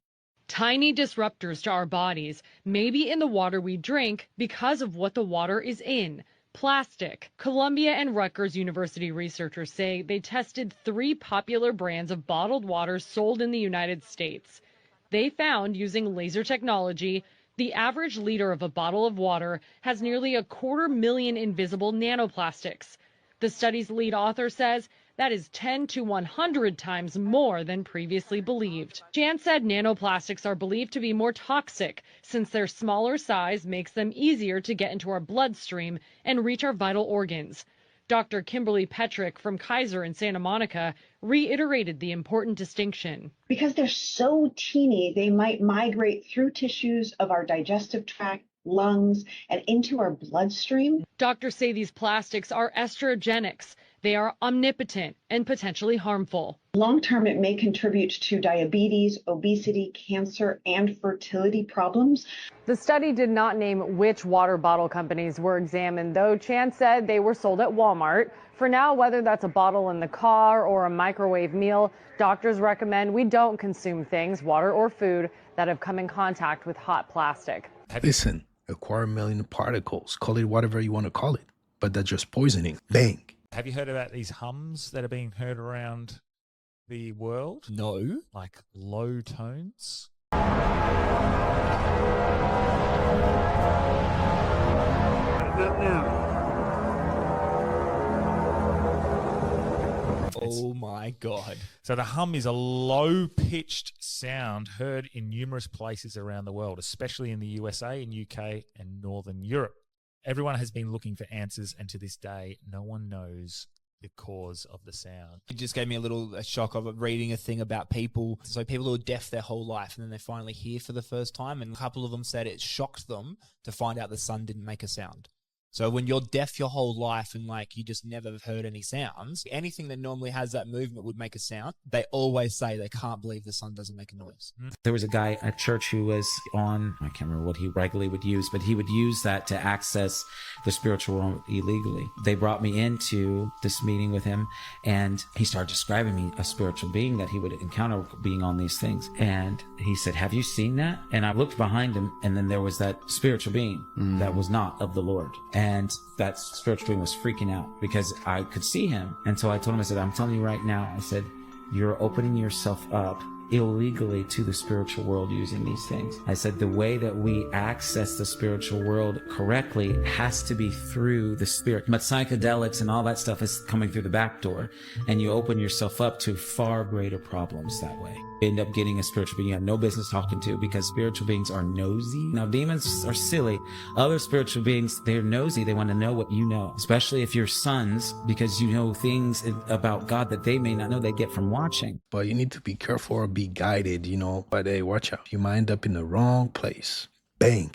Tiny disruptors to our bodies may be in the water we drink because of what the water is in. Plastic. Columbia and Rutgers University researchers say they tested 3 popular brands of bottled water sold in the United States. They found, using laser technology, the average liter of a bottle of water has nearly 250,000 invisible nanoplastics. The study's lead author says that is 10 to 100 times more than previously believed. Jan said nanoplastics are believed to be more toxic since their smaller size makes them easier to get into our bloodstream and reach our vital organs. Dr. Kimberly Petrick from Kaiser in Santa Monica reiterated the important distinction. Because they're so teeny, they might migrate through tissues of our digestive tract, lungs, and into our bloodstream. Doctors say these plastics are estrogenics. They are omnipotent and potentially harmful. Long term, it may contribute to diabetes, obesity, cancer, and fertility problems. The study did not name which water bottle companies were examined, though Chan said they were sold at Walmart. For now, whether that's a bottle in the car or a microwave meal, doctors recommend we don't consume things, water or food, that have come in contact with hot plastic. Listen, 250,000 particles, call it whatever you want to call it, but that's just poisoning. Bang. Have you heard about these hums that are being heard around the world? No. Like low tones? Oh my God. So the hum is a low-pitched sound heard in numerous places around the world, especially in the USA and UK and Northern Europe. Everyone has been looking for answers, and to this day, no one knows the cause of the sound. It just gave me a shock of reading a thing about people. So people who are deaf their whole life, and then they finally hear for the first time, and a couple of them said it shocked them to find out the sun didn't make a sound. So when you're deaf your whole life and like you just never have heard any sounds, anything that normally has that movement would make a sound. They always say they can't believe the sun doesn't make a noise. There was a guy at church who was on, I can't remember what he regularly would use, but he would use that to access the spiritual world illegally. They brought me into this meeting with him, and he started describing me a spiritual being that he would encounter being on these things. And he said, "Have you seen that?" And I looked behind him, and then there was that spiritual being that was not of the Lord. And that spiritual being was freaking out because I could see him. And so I told him, I said, "I'm telling you right now," I said, "you're opening yourself up illegally to the spiritual world using these things." I said, "The way that we access the spiritual world correctly has to be through the spirit. But psychedelics and all that stuff is coming through the back door, and you open yourself up to far greater problems that way. You end up getting a spiritual being you have no business talking to because spiritual beings are nosy. Now, demons are silly. Other spiritual beings, they're nosy. They want to know what you know, especially if you're sons, because you know things about God that they may not know they get from watching. But you need to be careful or be guided, but hey, watch out. You might end up in the wrong place. Bang.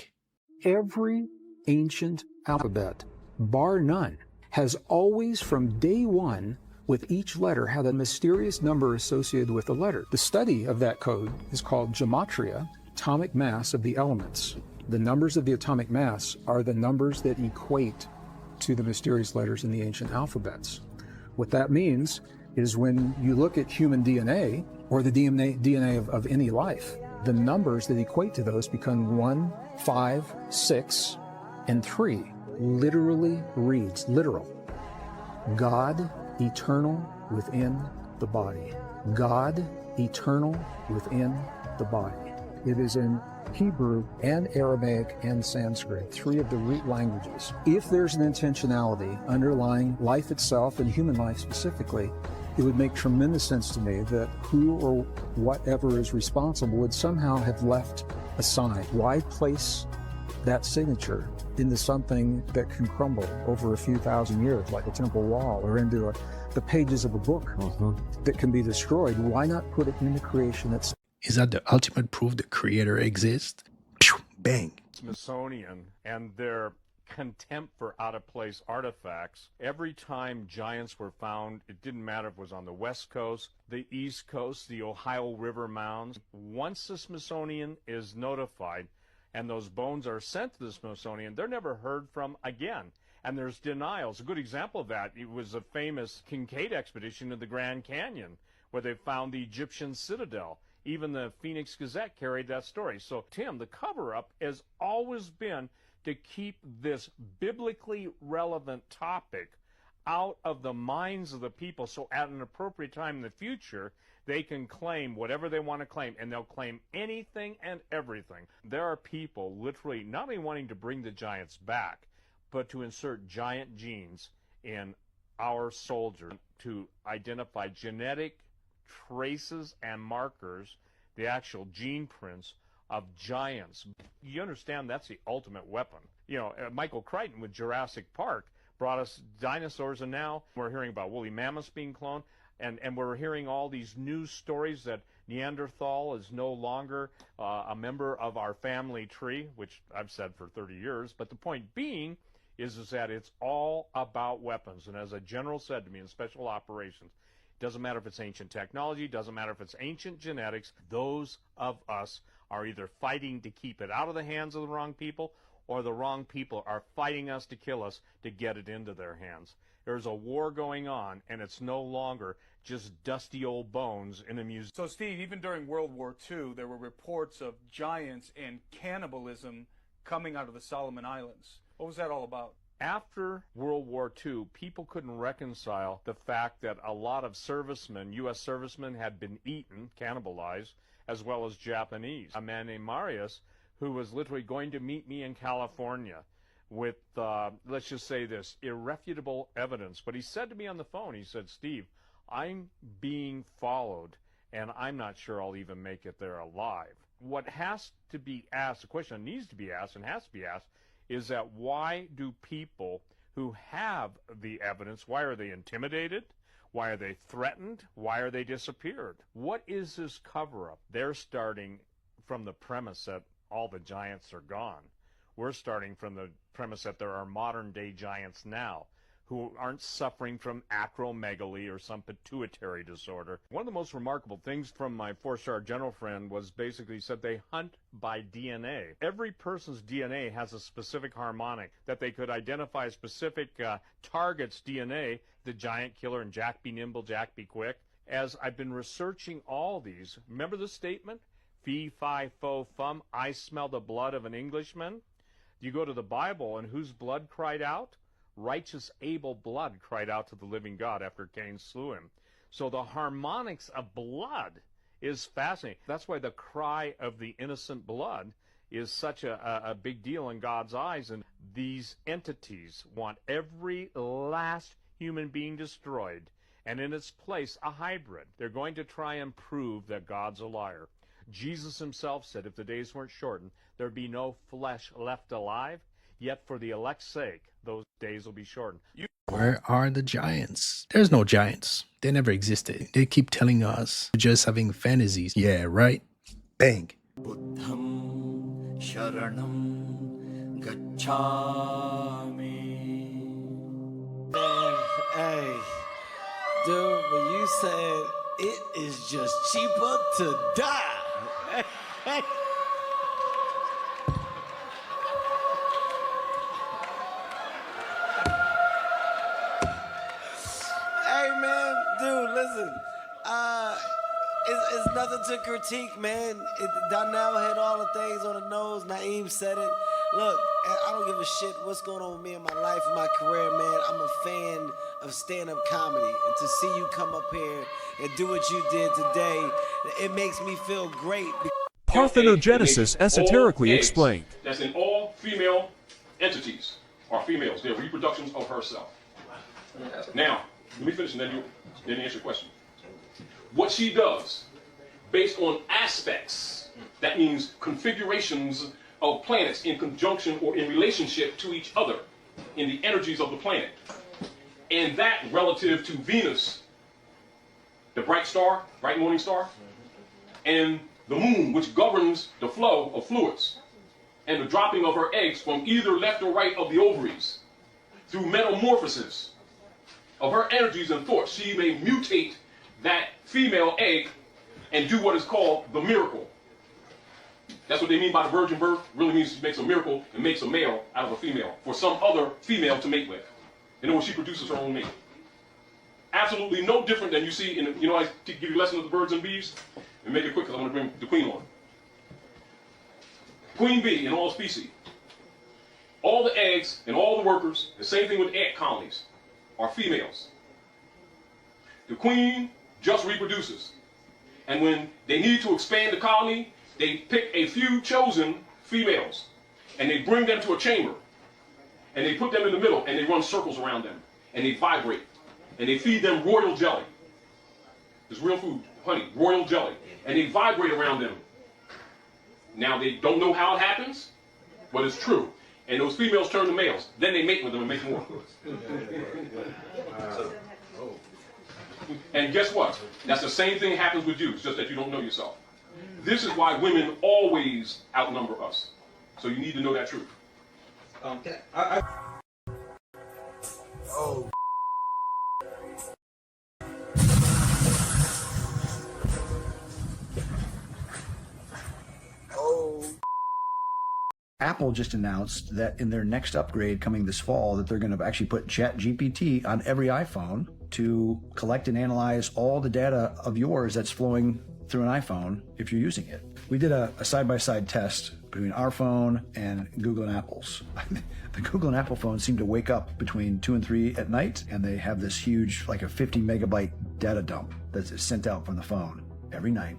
Every ancient alphabet, bar none, has always from day one with each letter had a mysterious number associated with the letter. The study of that code is called gematria, atomic mass of the elements. The numbers of the atomic mass are the numbers that equate to the mysterious letters in the ancient alphabets. What that means is when you look at human DNA, or the DNA of any life, the numbers that equate to those become 1, 5, 6, and 3. Literally reads, literal. God eternal within the body. God eternal within the body. It is in Hebrew and Aramaic and Sanskrit, 3 of the root languages. If there's an intentionality underlying life itself and human life specifically, it would make tremendous sense to me that who or whatever is responsible would somehow have left a sign. Why place that signature into something that can crumble over a few thousand years, like a temple wall, or into the pages of a book that can be destroyed? Why not put it into creation that's... Is that the ultimate proof the creator exists? Bang. Smithsonian and their contempt for out-of-place artifacts. Every time giants were found, it didn't matter if it was on the West Coast, the East Coast, the Ohio River mounds. Once the Smithsonian is notified and those bones are sent to the Smithsonian, they're never heard from again. And there's denials. A good example of that, it was a famous Kincaid expedition to the Grand Canyon where they found the Egyptian citadel. Even the Phoenix Gazette carried that story. So, Tim, the cover-up has always been to keep this biblically relevant topic out of the minds of the people, so at an appropriate time in the future, they can claim whatever they want to claim, and they'll claim anything and everything. There are people literally not only wanting to bring the giants back, but to insert giant genes in our soldiers to identify genetic traces and markers, the actual gene prints of giants. You understand that's the ultimate weapon. You know, Michael Crichton with Jurassic Park brought us dinosaurs, and now we're hearing about woolly mammoths being cloned, and we're hearing all these news stories that Neanderthal is no longer a member of our family tree, which I've said for 30 years. But the point being is that it's all about weapons. And as a general said to me in special operations, it doesn't matter if it's ancient technology, doesn't matter if it's ancient genetics, those of us are either fighting to keep it out of the hands of the wrong people, or the wrong people are fighting us to kill us to get it into their hands. There's a war going on, and it's no longer just dusty old bones in a museum. So, Steve, even during World War II, there were reports of giants and cannibalism coming out of the Solomon Islands. What was that all about? After World War II, people couldn't reconcile the fact that a lot of servicemen, U.S. servicemen, had been eaten, cannibalized, as well as Japanese. A man named Marius, who was literally going to meet me in California with, let's just say this, irrefutable evidence. But he said to me on the phone, he said, Steve, I'm being followed, and I'm not sure I'll even make it there alive. What has to be asked, the question that needs to be asked and has to be asked, is that why do people who have the evidence, why are they intimidated? Why are they threatened? Why are they disappeared? What is this cover-up? They're starting from the premise that all the giants are gone. We're starting from the premise that there are modern-day giants now who aren't suffering from acromegaly or some pituitary disorder. One of the most remarkable things from my four-star general friend was basically he said they hunt by DNA. Every person's DNA has a specific harmonic that they could identify a specific target's DNA, the giant killer and Jack be nimble, Jack be quick. As I've been researching all these, remember the statement? Fee, fi, fo, fum, I smell the blood of an Englishman. You go to the Bible, and whose blood cried out? Righteous Abel blood cried out to the living God after Cain slew him. So the harmonics of blood is fascinating. That's why the cry of the innocent blood is such a big deal in God's eyes. And these entities want every last human being destroyed, and in its place a hybrid. They're going to try and prove that God's a liar. Jesus himself said if the days weren't shortened, there'd be no flesh left alive. Yet for the elect's sake, those days will be shortened. Where are the giants? There's no giants. They never existed. They keep telling us we're just having fantasies. Yeah, right? Bang. Buddham Sharanam Gacchami. Hey, dude, when you said it is just cheaper to die. Hey. Dude, listen, it's nothing to critique, man. Donnell hit all the things on the nose. Naeem said it. Look, I don't give a shit what's going on with me in my life and my career, man. I'm a fan of stand-up comedy. And to see you come up here and do what you did today, it makes me feel great. Parthenogenesis esoterically explained. That's in all female entities are females. They're reproductions of herself. Now, let me finish and then answer your question. What she does, based on aspects, that means configurations of planets in conjunction or in relationship to each other in the energies of the planet. And that relative to Venus, the bright star, bright morning star, and the moon, which governs the flow of fluids, and the dropping of her eggs from either left or right of the ovaries through metamorphosis of her energies and thoughts, she may mutate that female egg and do what is called the miracle. That's what they mean by the virgin birth. Really means she makes a miracle and makes a male out of a female for some other female to mate with. In other words, she produces her own mate. Absolutely no different than you see in, you know, I give you a lesson of the birds and bees, and make it quick because I'm going to bring the queen on. Queen bee in all species All the eggs and all the workers, the same thing with ant colonies, are females. The queen just reproduces. And when they need to expand the colony, they pick a few chosen females and they bring them to a chamber and they put them in the middle and they run circles around them and they vibrate and they feed them royal jelly. It's real food, honey, royal jelly. And they vibrate around them. Now they don't know how it happens, but it's true. And those females turn to males. Then they mate with them and make more. And guess what? That's the same thing happens with you, it's just that you don't know yourself. This is why women always outnumber us. So you need to know that truth. Oh. Apple just announced that in their next upgrade coming this fall that they're going to actually put ChatGPT on every iPhone to collect and analyze all the data of yours that's flowing through an iPhone if you're using it. We did a side-by-side test between our phone and Google and Apple's. The Google and Apple phones seem to wake up between 2 and 3 at night, and they have this huge, like a 50 megabyte data dump that's sent out from the phone every night,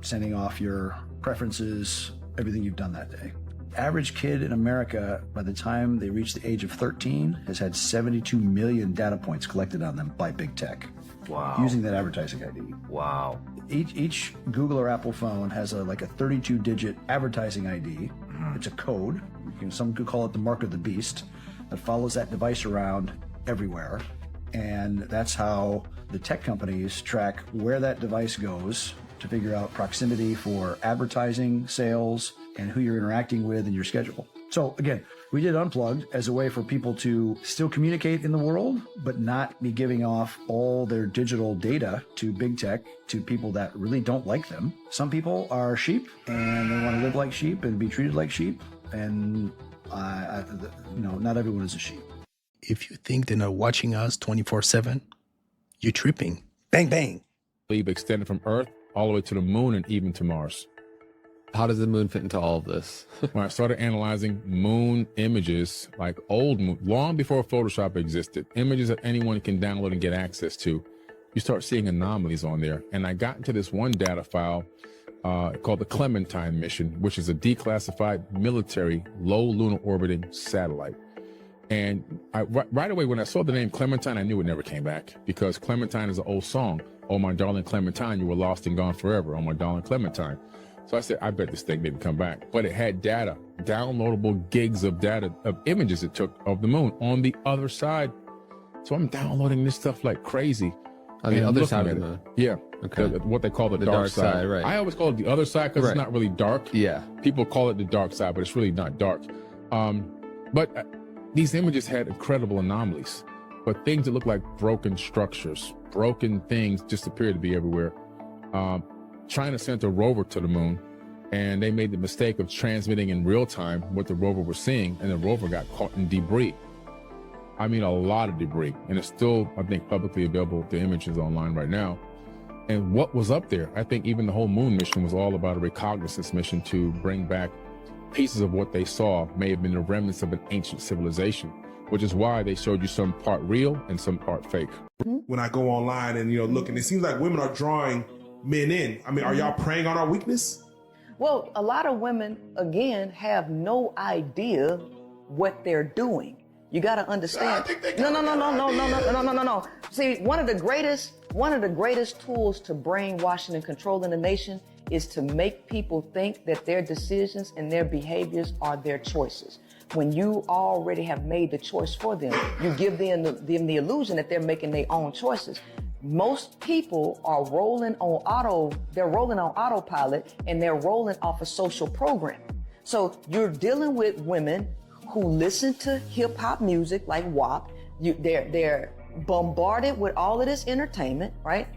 sending off your preferences, everything you've done that day. Average kid in America, by the time they reach the age of 13, has had 72 million data points collected on them by big tech. Wow. Using that advertising ID. Wow. Each Google or Apple phone has a 32-digit advertising ID. It's a code. Some could call it the mark of the beast that follows that device around everywhere. And that's how the tech companies track where that device goes to figure out proximity for advertising, sales, and who you're interacting with in your schedule. So again, we did Unplugged as a way for people to still communicate in the world, but not be giving off all their digital data to big tech, to people that really don't like them. Some people are sheep and they want to live like sheep and be treated like sheep. And not everyone is a sheep. If you think they're not watching us 24/7, you're tripping. Bang, bang. We've extended from Earth all the way to the moon and even to Mars. How does the moon fit into all of this? When I started analyzing moon images, like old moon, long before Photoshop existed, images that anyone can download and get access to, you start seeing anomalies on there. And I got into this one data file called the Clementine mission, which is a declassified military low lunar orbiting satellite. And right away, when I saw the name Clementine, I knew it never came back, because Clementine is an old song. Oh, my darling Clementine, you were lost and gone forever. Oh, my darling Clementine. So I said, I bet this thing didn't come back. But it had data, downloadable gigs of data, of images it took of the moon on the other side. So I'm downloading this stuff like crazy. On the other side of the moon? Yeah. Okay. What they call the dark side. Right. I always call it the other side because it's not really dark. Yeah. People call it the dark side, but it's really not dark. But these images had incredible anomalies. But things that look like broken structures, broken things just appear to be everywhere. China sent a rover to the moon, and they made the mistake of transmitting in real time what the rover was seeing, and the rover got caught in debris. I mean, a lot of debris, and it's still, I think, publicly available. The images online right now. And what was up there? I think even the whole moon mission was all about a reconnaissance mission to bring back pieces of what they saw may have been the remnants of an ancient civilization, which is why they showed you some part real and some part fake. When I go online and, look, and it seems like women are drawing men in. I mean, are y'all preying on our weakness? Well, a lot of women, again, have no idea what they're doing. You got to understand. No. See, one of the greatest tools to brainwashing and controlling the nation is to make people think that their decisions and their behaviors are their choices. When you already have made the choice for them, you give them the illusion that they're making their own choices. Most people are rolling on autopilot, and they're rolling off a social program. So you're dealing with women who listen to hip hop music like WAP. They're bombarded with all of this entertainment, right?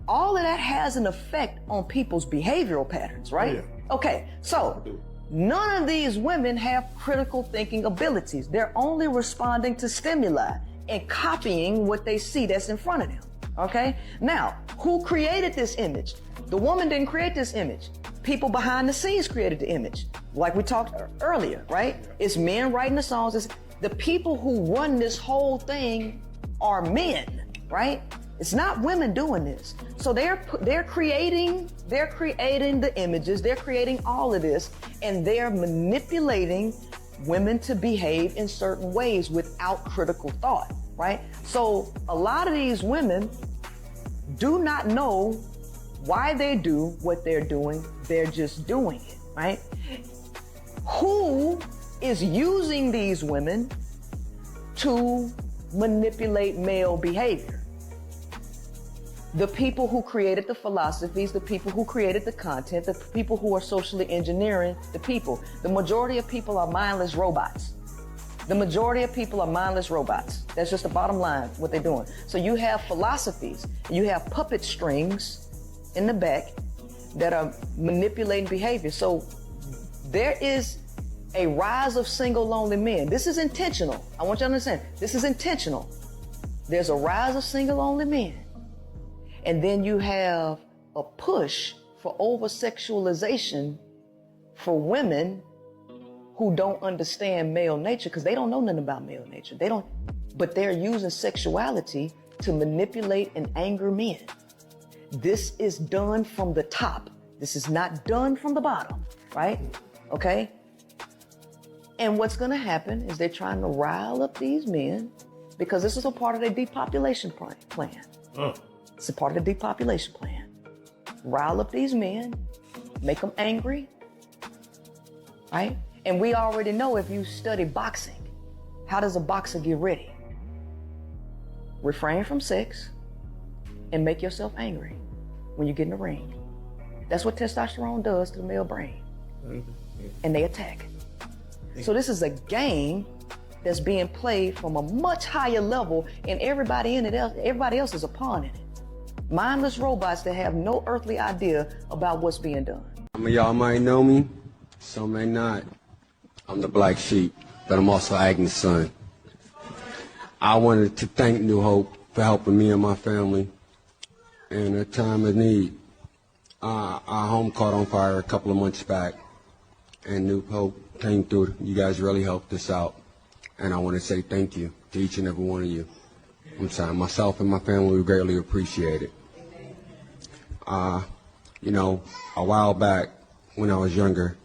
All of that has an effect on people's behavioral patterns, right? Yeah. Okay, so none of these women have critical thinking abilities. They're only responding to stimuli and copying what they see that's in front of them. Okay? Now, who created this image? The woman didn't create this image. people behind the scenes created the image. Like we talked earlier, right? It's men writing the songs. It's the people who run this whole thing are men, right? It's not women doing this. So they're creating the images, they're creating all of this, and they're manipulating women to behave in certain ways without critical thought, right? So a lot of these women do not know why they do what they're doing. They're just doing it, right? Who is using these women to manipulate male behavior? The people who created the philosophies, the people who created the content, the people who are socially engineering the people. The majority of people are mindless robots. The majority of people are mindless robots. That's just the bottom line, what they're doing. So you have philosophies, you have puppet strings in the back that are manipulating behavior. So there is a rise of single lonely men. This is intentional. I want you to understand, this is intentional. There's a rise of single lonely men. And then you have a push for over-sexualization for women who don't understand male nature, because they don't know nothing about male nature. But they're using sexuality to manipulate and anger men. This is done from the top. This is not done from the bottom, right? Okay? And what's gonna happen is they're trying to rile up these men because this is a part of their depopulation plan. It's a part of the depopulation plan. Rile up these men, make them angry, right? And we already know, if you study boxing, how does a boxer get ready? Refrain from sex and make yourself angry when you get in the ring. That's what testosterone does to the male brain. And they attack. So this is a game that's being played from a much higher level, and everybody else is a pawn in it. Mindless robots that have no earthly idea about what's being done. Some of y'all might know me, some may not. I'm the black sheep, but I'm also Agnes' son. I wanted to thank New Hope for helping me and my family in a time of need. Our home caught on fire a couple of months back, and New Hope came through. You guys really helped us out, and I want to say thank you to each and every one of you. I'm sorry, myself and my family, we greatly appreciate it. You know, a while back when I was younger,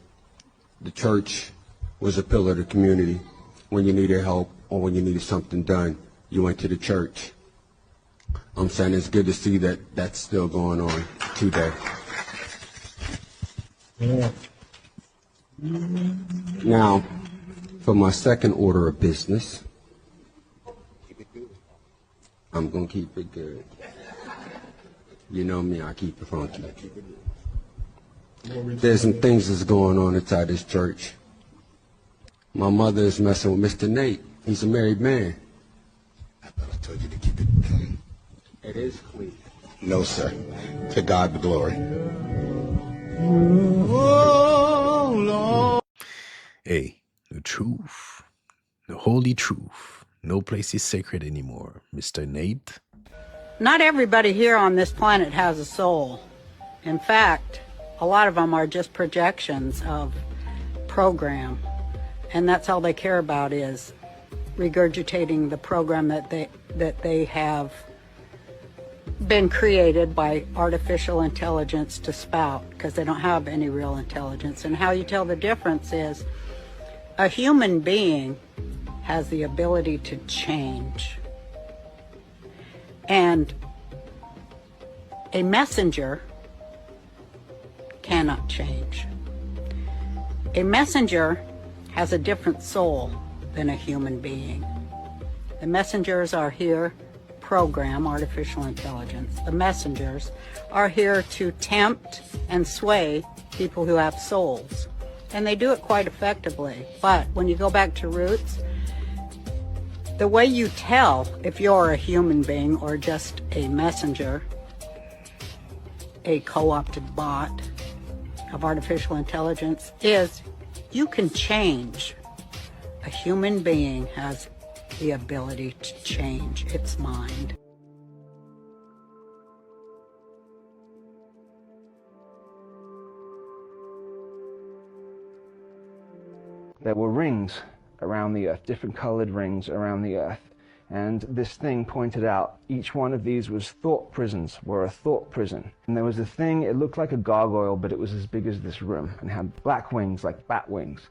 the church was a pillar of the community. When you needed help or when you needed something done, you went to the church. I'm saying it's good to see that that's still going on today. Now, for my second order of business, I'm going to keep it good. You know me, I keep it funky. There's some things that's going on inside this church. My mother is messing with Mr. Nate. He's a married man. I told you to keep it clean. It is clean. No, sir. To God be glory. Oh, Lord. Hey, the truth, the holy truth. No place is sacred anymore, Mr. Nate. Not everybody here on this planet has a soul. In fact, a lot of them are just projections of program. And that's all they care about is regurgitating the program that they have been created by artificial intelligence to spout, because they don't have any real intelligence. And how you tell the difference is a human being has the ability to change. And a messenger cannot change. A messenger has a different soul than a human being. The messengers are here, program artificial intelligence. The messengers are here to tempt and sway people who have souls. And they do it quite effectively. But when you go back to roots, the way you tell if you're a human being or just a messenger, a co-opted bot of artificial intelligence, is you can change. A human being has the ability to change its mind. there were rings around the earth, different colored rings around the earth. And this thing pointed out each one of these was thought prisons, were a thought prison. And there was a thing, it looked like a gargoyle, but it was as big as this room and had black wings like bat wings.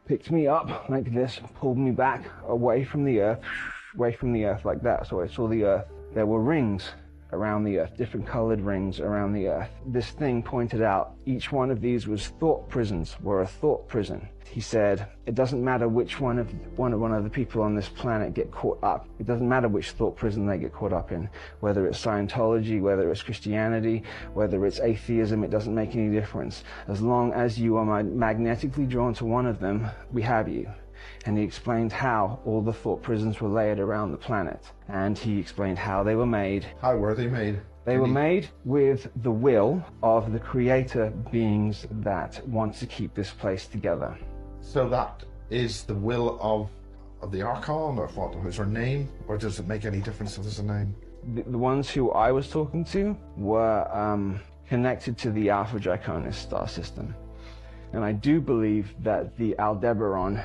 Picked me up like this, pulled me back away from the earth like that. So I saw the earth. There were rings around the earth, different colored rings around the earth. This thing pointed out each one of these was thought prisons, were a thought prison. He said, it doesn't matter which one of the people on this planet get caught up. It doesn't matter which thought prison they get caught up in. Whether it's Scientology, whether it's Christianity, whether it's atheism, it doesn't make any difference. As long as you are magnetically drawn to one of them, we have you. And he explained how all the thought prisons were layered around the planet. And he explained how they were made. How were they made? They were made with the will of the creator beings that want to keep this place together. So that is the will of the Archon, or what? Is her name? Or does it make any difference if there's a name? The ones who I was talking to were connected to the Alpha Draconis star system. And I do believe that the Aldebaran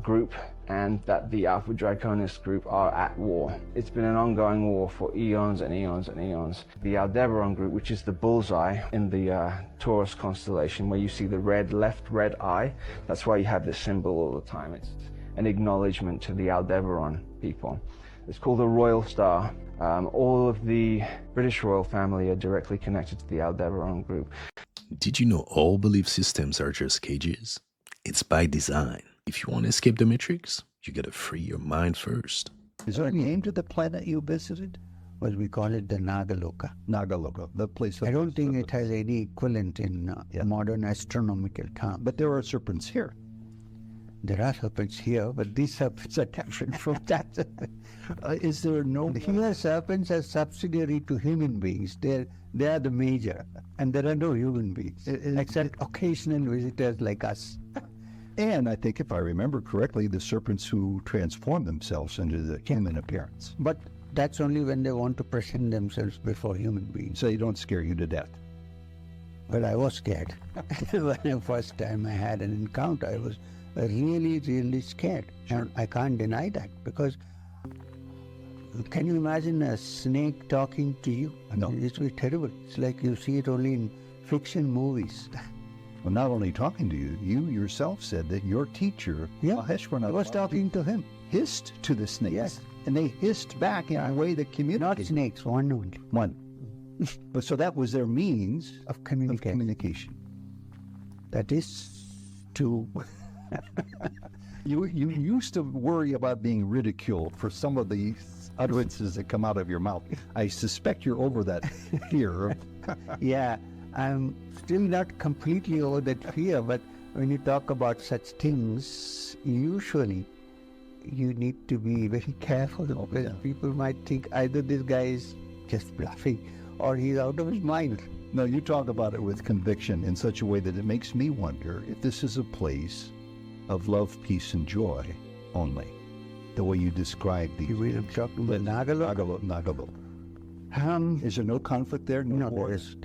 group and that the Alpha Draconis group are at war. It's been an ongoing war for eons and eons and eons. The Aldebaran group, which is the bullseye in the Taurus constellation, where you see the left red eye, that's why you have this symbol all the time. It's an acknowledgement to the Aldebaran people. It's called the Royal Star. All of the British royal family are directly connected to the Aldebaran group. Did you know all belief systems are just cages? It's by design. If you want to escape the matrix, you gotta free your mind first. Is there a name to the planet you visited? Well, we call it the Nagaloka. Nagaloka, the place. I don't think it has any equivalent in modern astronomical terms. But there are serpents here. There are serpents here, but these serpents are different from that. Is there no... Here, serpents are subsidiary to human beings. They are the major. And there are no human beings, except occasional visitors like us. And I think, if I remember correctly, the serpents who transform themselves into the human appearance. But that's only when they want to present themselves before human beings. So they don't scare you to death? Well, I was scared. When the first time I had an encounter, I was really, really scared. Sure. And I can't deny that, because can you imagine a snake talking to you? No. It's very terrible. It's like you see it only in fiction movies. Well, not only talking to you, you yourself said that your teacher, I was talking to him. Hissed to the snakes. Yes. And they hissed back in a way that communicated. Not snakes, one only. One. But so that was their means of communication. That is to... You used to worry about being ridiculed for some of the utterances that come out of your mouth. I suspect you're over that fear. Yeah. I'm still not completely over that fear, but when you talk about such things, usually you need to be very careful, because people might think either this guy is just bluffing or he's out of his mind. No, you talk about it with conviction in such a way that it makes me wonder if this is a place of love, peace, and joy only, the way you describe these. You mean talking about Nagalo. Is there no conflict there? No, there is.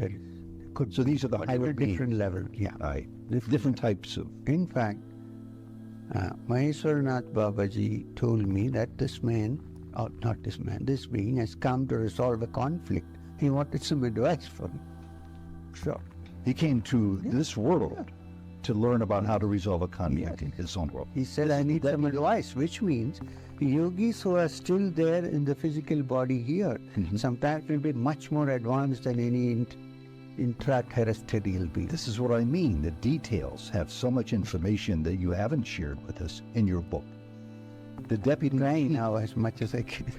So these are the higher different levels, different types of... In fact, Maheswarnath Babaji told me that this being has come to resolve a conflict. He wanted some advice from me. Sure. He came to this world to learn about how to resolve a conflict in his own world. He said, I need some advice, which means yogis who are still there in the physical body here, sometimes will be much more advanced than any intraterrestrial being. This is what I mean. The details have so much information that you haven't shared with us in your book. The deputy chief, now as much as I can.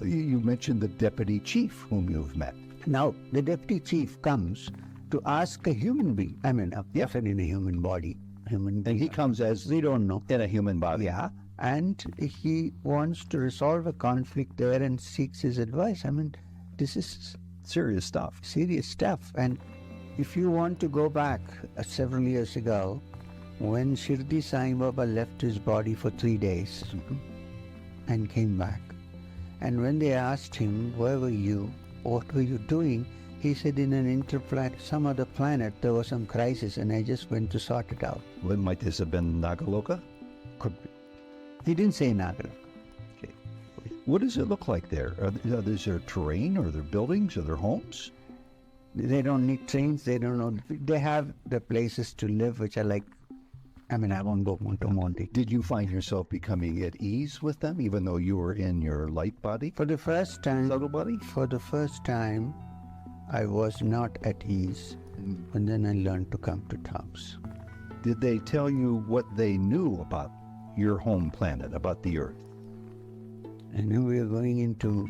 You mentioned the deputy chief whom you've met. Now, the deputy chief comes to ask a human being, I mean, a person in a human body. And he comes as, we don't know, in a human body. Yeah, and he wants to resolve a conflict there and seeks his advice. I mean, this is serious stuff. Serious stuff. And if you want to go back several years ago, when Shirdi Sai Baba left his body for 3 days and came back, and when they asked him, where were you, what were you doing, He said in some other planet, there was some crisis, and I just went to sort it out. Well, might this have been Nagaloka? Could be. He didn't say Nagaloka. Okay. What does it look like there? Is there terrain? Are there buildings? Are there homes? They don't need trains. They don't know. They have the places to live, which are like, I mean, I won't go into Monte. Did you find yourself becoming at ease with them, even though you were in your light body? For the first time, subtle body? For the first time, I was not at ease, and then I learned to come to terms. Did they tell you what they knew about your home planet, about the Earth? I knew we were going into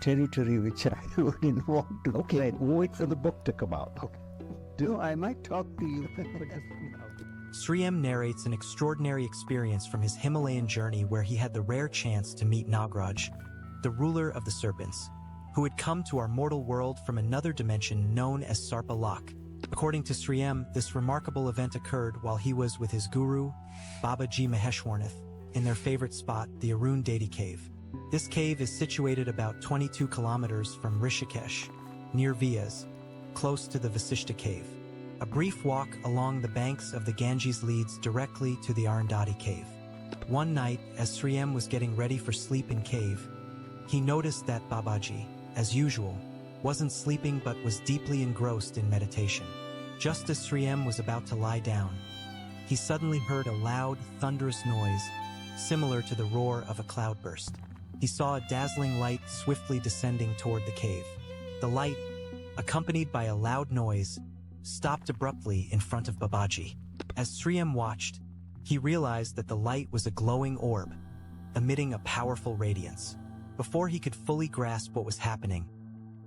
territory which I wouldn't want to. Okay, we'll wait for the book to come out. Okay. No, I might talk to you. Sri M narrates an extraordinary experience from his Himalayan journey where he had the rare chance to meet Nagraj, the ruler of the serpents, who had come to our mortal world from another dimension known as Sarpa Lok. According to Sri M, this remarkable event occurred while he was with his guru, Babaji Maheshwarnath, in their favorite spot, the Arun Deity Cave. This cave is situated about 22 kilometers from Rishikesh, near Vias, close to the Vasishta Cave. A brief walk along the banks of the Ganges leads directly to the Arundhati Cave. One night, as Sri M was getting ready for sleep in cave, he noticed that Babaji, as usual, wasn't sleeping but was deeply engrossed in meditation. Just as Sri M was about to lie down, he suddenly heard a loud, thunderous noise, similar to the roar of a cloudburst. He saw a dazzling light swiftly descending toward the cave. The light, accompanied by a loud noise, stopped abruptly in front of Babaji. As Sri M watched, he realized that the light was a glowing orb, emitting a powerful radiance. Before he could fully grasp what was happening,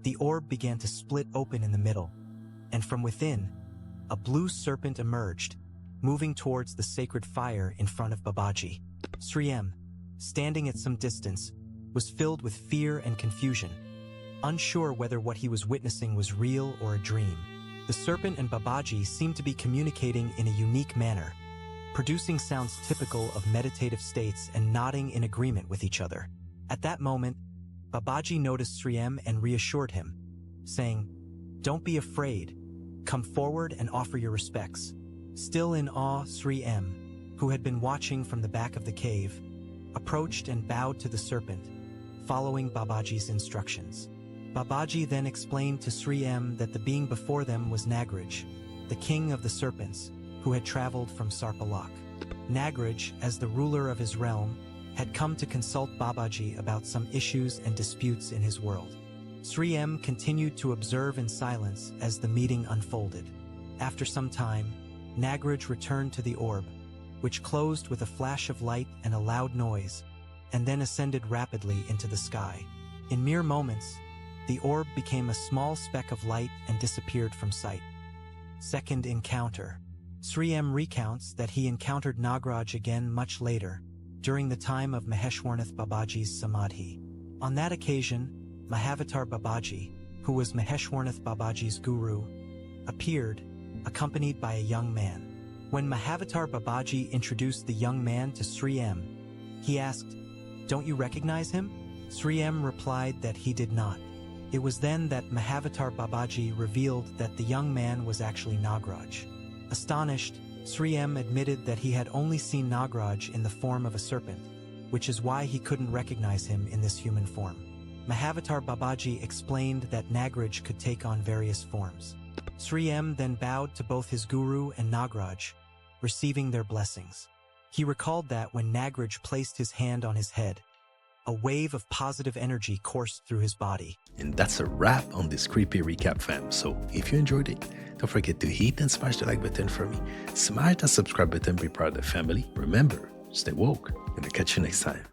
the orb began to split open in the middle, and from within, a blue serpent emerged, moving towards the sacred fire in front of Babaji. Sri M, standing at some distance, was filled with fear and confusion, unsure whether what he was witnessing was real or a dream. The serpent and Babaji seemed to be communicating in a unique manner, producing sounds typical of meditative states and nodding in agreement with each other. At that moment, Babaji noticed Sri M and reassured him, saying, "Don't be afraid. Come forward and offer your respects." Still in awe, Sri M, who had been watching from the back of the cave, approached and bowed to the serpent, following Babaji's instructions. Babaji then explained to Sri M that the being before them was Nagraj, the king of the serpents, who had traveled from Sarpa Lok. Nagraj, as the ruler of his realm, had come to consult Babaji about some issues and disputes in his world. Sri M continued to observe in silence as the meeting unfolded. After some time, Nagraj returned to the orb, which closed with a flash of light and a loud noise, and then ascended rapidly into the sky. In mere moments, the orb became a small speck of light and disappeared from sight. Second encounter. Sri M recounts that he encountered Nagraj again much later, during the time of Maheshwarnath Babaji's Samadhi. On that occasion, Mahavatar Babaji, who was Maheshwarnath Babaji's guru, appeared, accompanied by a young man. When Mahavatar Babaji introduced the young man to Sri M, he asked, "Don't you recognize him?" Sri M replied that he did not. It was then that Mahavatar Babaji revealed that the young man was actually Nagraj. Astonished, Sri M admitted that he had only seen Nagraj in the form of a serpent, which is why he couldn't recognize him in this human form. Mahavatar Babaji explained that Nagraj could take on various forms. Sri M then bowed to both his guru and Nagraj, receiving their blessings. He recalled that when Nagraj placed his hand on his head, a wave of positive energy coursed through his body. And that's a wrap on this creepy recap, fam. So if you enjoyed it, don't forget to hit and smash the like button for me. Smash that subscribe button, be part of the family. Remember, stay woke, and I'll catch you next time.